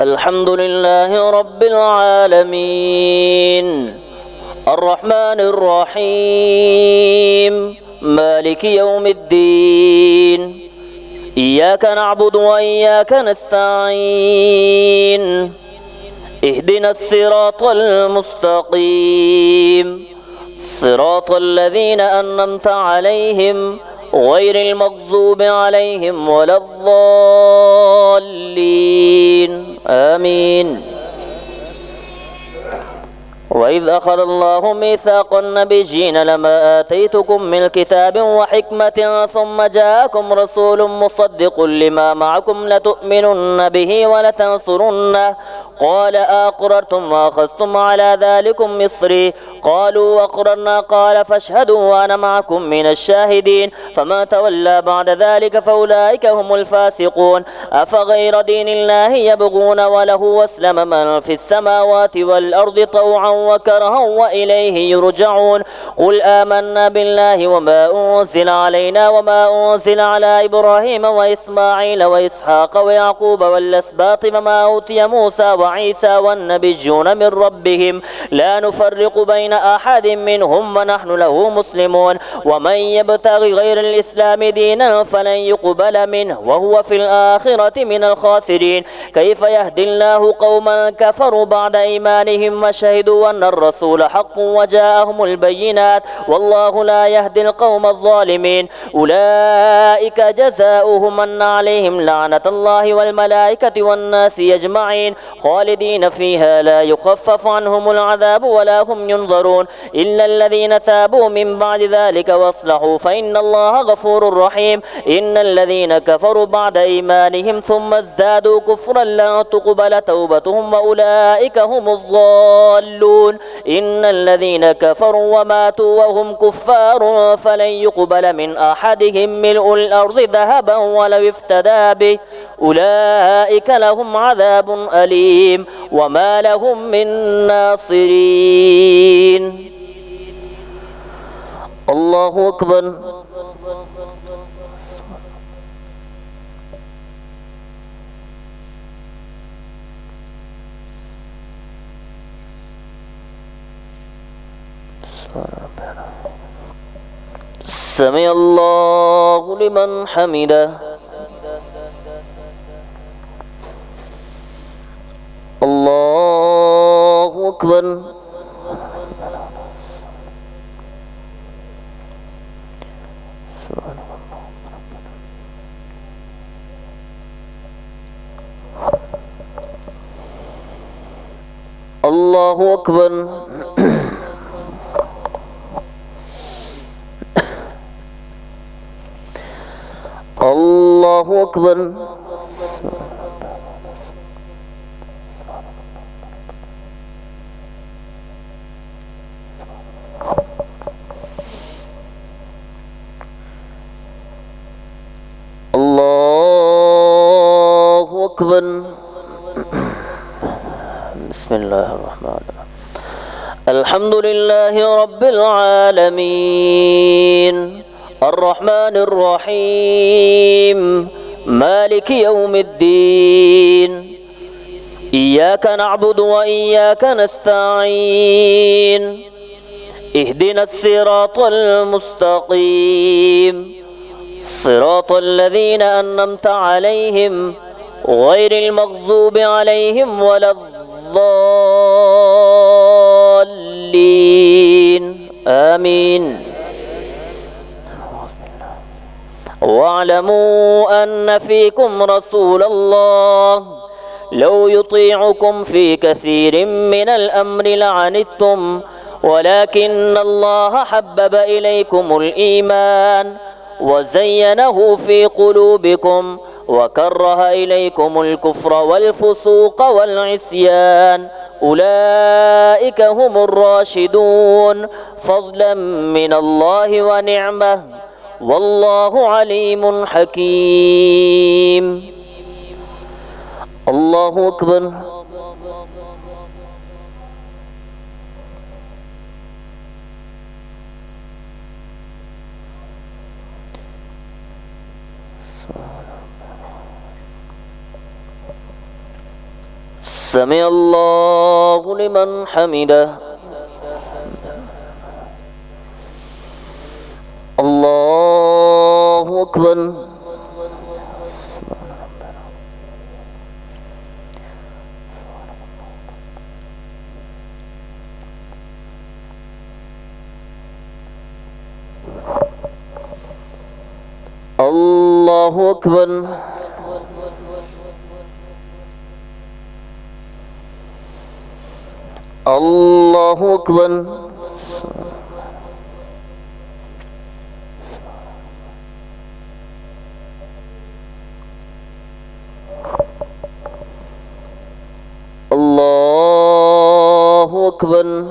الحمد لله رب العالمين الرحمن الرحيم مالك يوم الدين إياك نعبد وإياك نستعين اهدنا الصراط المستقيم صراط الذين أنعمت عليهم غير المغضوب عليهم ولا الضالين آمين. وإذ أخذ الله ميثاق النبيين لما آتيتكم من كتاب وحكمة ثم جاءكم رسول مصدق لما معكم لتؤمنن به ولتنصرنه قال أقررتم وأخذتم على ذلكم مصري قالوا أقررنا قال فاشهدوا وأنا معكم من الشاهدين فما تولى بعد ذلك فأولئك هم الفاسقون. أفغير دين الله يبغون وله أسلم من في السماوات والأرض طوعا وكرها وإليه يرجعون. قل آمنا بالله وما أنزل علينا وما أنزل على إبراهيم وإسماعيل وإسحاق ويعقوب والأسباط وما أوتي موسى وعيسى والنبيون من ربهم لا نفرق بين أحد منهم ونحن له مسلمون. ومن يبتغي غير الإسلام دينا فلن يقبل منه وهو في الآخرة من الخاسرين. كيف يهدي الله قوما كفروا بعد إيمانهم وشهدوا أن الرسول حق وجاءهم البينات والله لا يهدي القوم الظالمين. أولئك جزاؤهم أن عليهم لعنة الله والملائكة والناس أجمعين خالدين فيها لا يخفف عنهم العذاب ولا هم ينظرون إلا الذين تابوا من بعد ذلك واصلحوا فإن الله غفور رحيم. إن الذين كفروا بعد إيمانهم ثم ازدادوا كفرا لا تقبل توبتهم وأولئك هم الضالون. إن الذين كفروا وماتوا وهم كفار فلن يقبل من أحدهم ملء الأرض ذهبا ولو افتدى به أولئك لهم عذاب أليم وما لهم من ناصرين. الله أكبر. سمع الله لمن حمده. الله أكبر. الله أكبر. الله أكبر. الله أكبر. بسم الله الرحمن الرحيم. الحمد لله رب العالمين الرحمن الرحيم مالك يوم الدين إياك نعبد وإياك نستعين اهدنا الصراط المستقيم صراط الذين أنعمت عليهم غير المغضوب عليهم ولا الضالين آمين. واعلموا أن فيكم رسول الله لو يطيعكم في كثير من الأمر لعنتم ولكن الله حبب إليكم الإيمان وزينه في قلوبكم وكره إليكم الكفر والفسوق والعصيان أولئك هم الراشدون فضلا من الله ونعمة والله عليم حكيم. الله أكبر. سمع الله لمن حمده. الله أكبر. الله أكبر. الله أكبر. الله أكبر.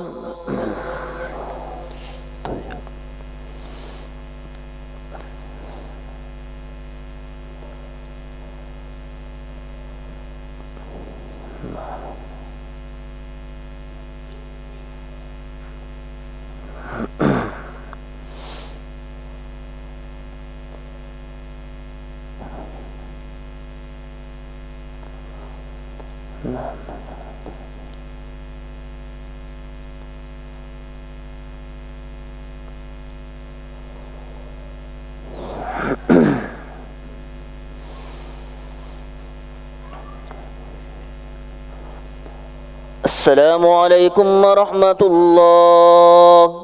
السلام عليكم ورحمة الله.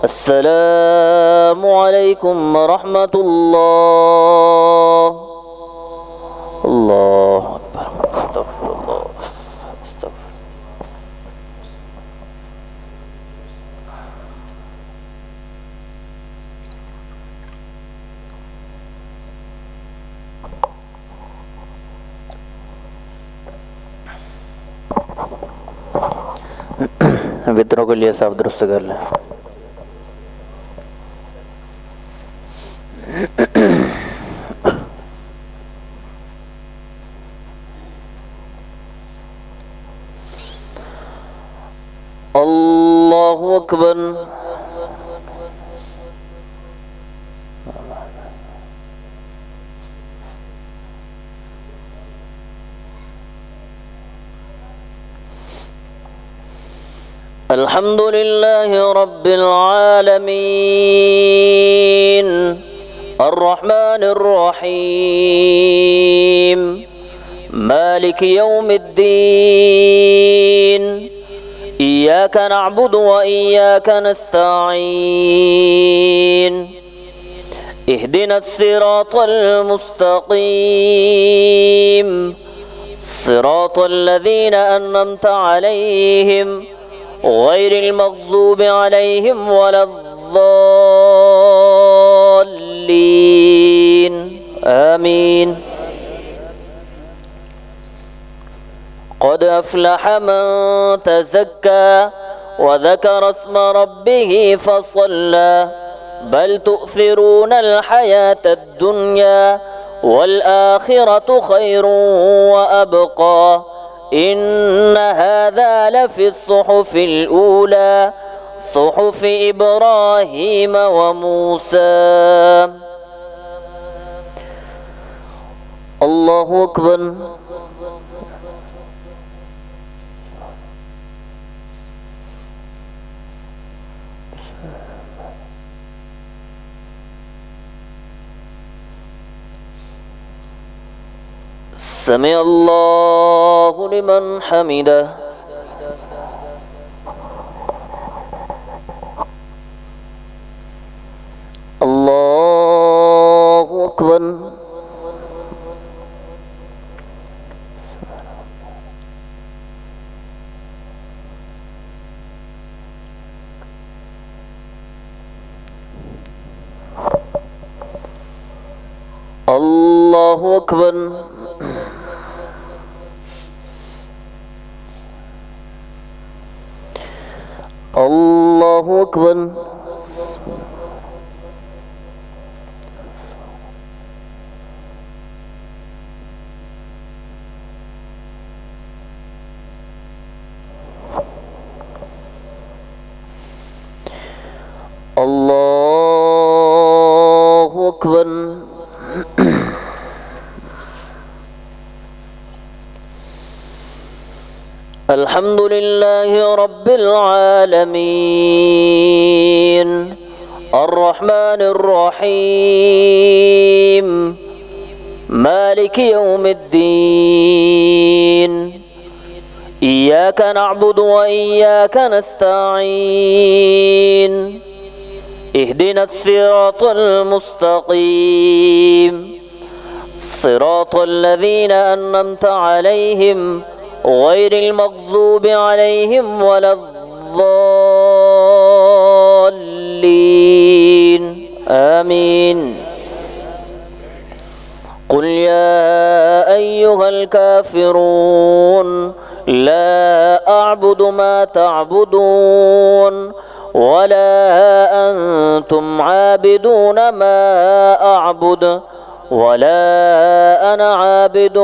السلام عليكم ورحمة الله. الله أكبر. استغفر الله. استغفر. विद्रोह के लिए साफ दुरुस्त कर लें. अल्लाहु अकबर. الحمد لله رب العالمين الرحمن الرحيم مالك يوم الدين إياك نعبد وإياك نستعين اهدنا الصراط المستقيم صراط الذين أنعمت عليهم غير المغضوب عليهم ولا الضالين آمين. قد أفلح من تزكى وذكر اسم ربه فصلى بل تؤثرون الحياة الدنيا والآخرة خير وأبقى إن هذا لفي الصحف الأولى صحف إبراهيم وموسى. الله أكبر. سمع الله لمن حمده. الله أكبر. الله أكبر. الله أكبر. الله أكبر. الحمد لله رب العالمين الرحمن الرحيم مالك يوم الدين إياك نعبد وإياك نستعين اهدنا الصراط المستقيم صراط الذين أنعمت عليهم غير المغضوب عليهم ولا الضالين آمين. قل يا أيها الكافرون لا أعبد ما تعبدون ولا أنتم عابدون ما أعبد ولا أنا عابد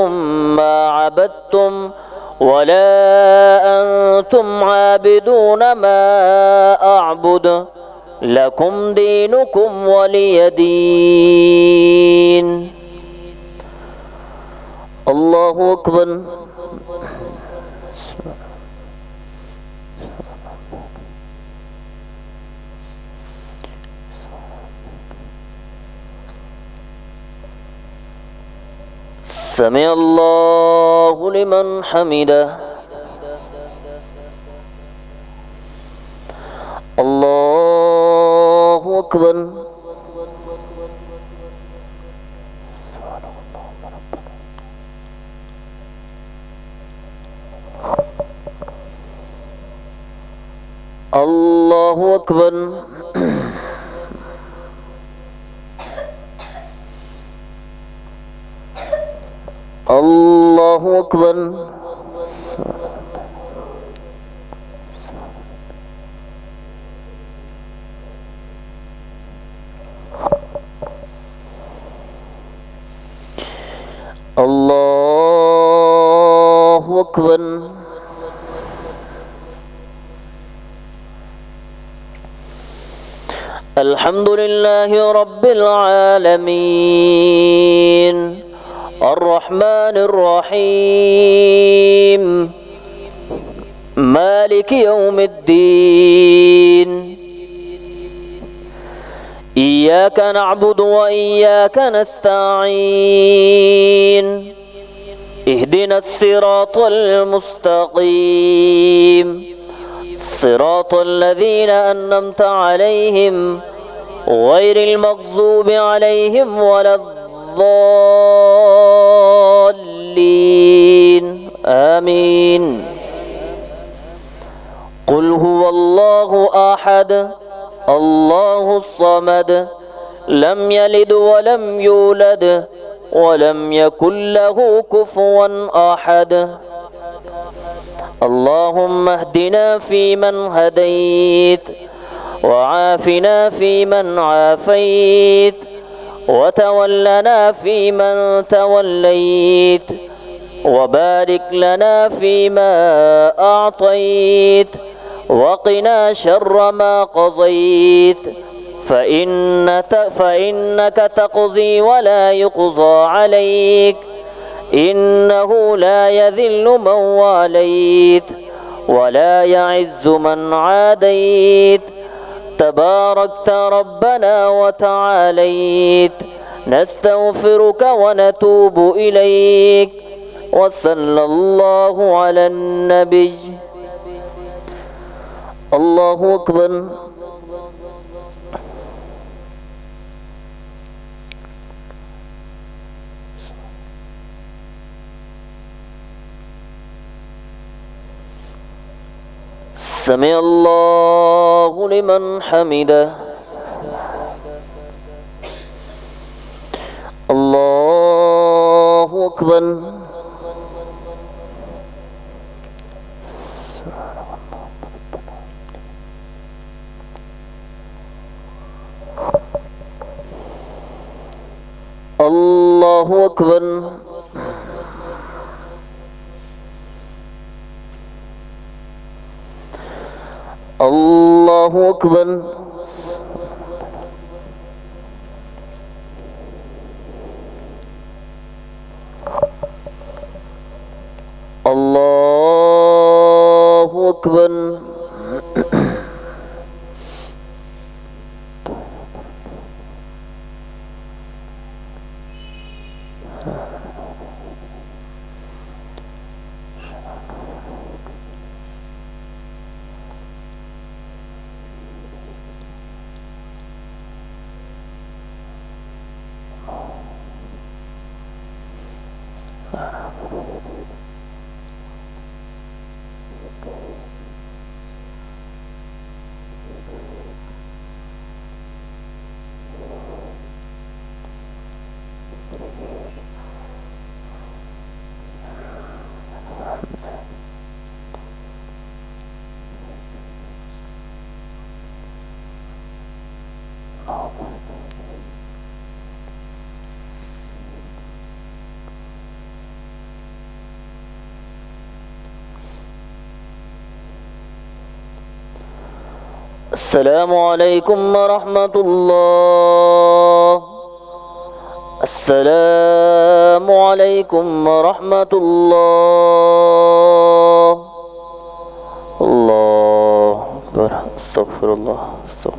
ما عبدتم ولا أنتم عابدون ما أعبد لكم دينكم ولي دين. الله أكبر. سمع الله لمن حمده. الله أكبر. الله أكبر. الله أكبر. الله أكبر. الحمد لله رب العالمين الرحمن الرحيم مالك يوم الدين إياك نعبد وإياك نستعين اهدنا الصراط المستقيم صراط الذين أنعمت عليهم غير المغضوب عليهم ولا الضالين آمين. قل هو الله أحد الله الصمد لم يلد ولم يولد ولم يكن له كفوا أحد. اللهم اهدنا فيمن هديت وعافنا فيمن عافيت وتولنا فيمن توليت وبارك لنا فيما أعطيت وقنا شر ما قضيت فإنك تقضي ولا يقضى عليك إنه لا يذل من واليت ولا يعز من عاديت تباركت ربنا وتعاليت. نستغفرك ونتوب إليك وصلى الله على النبي. الله أكبر. سمع الله لمن حمده. الله أكبر. الله أكبر. الله أكبر. الله أكبر. السلام عليكم ورحمة الله. السلام عليكم ورحمة الله. الله أكبر. استغفر الله. استغفر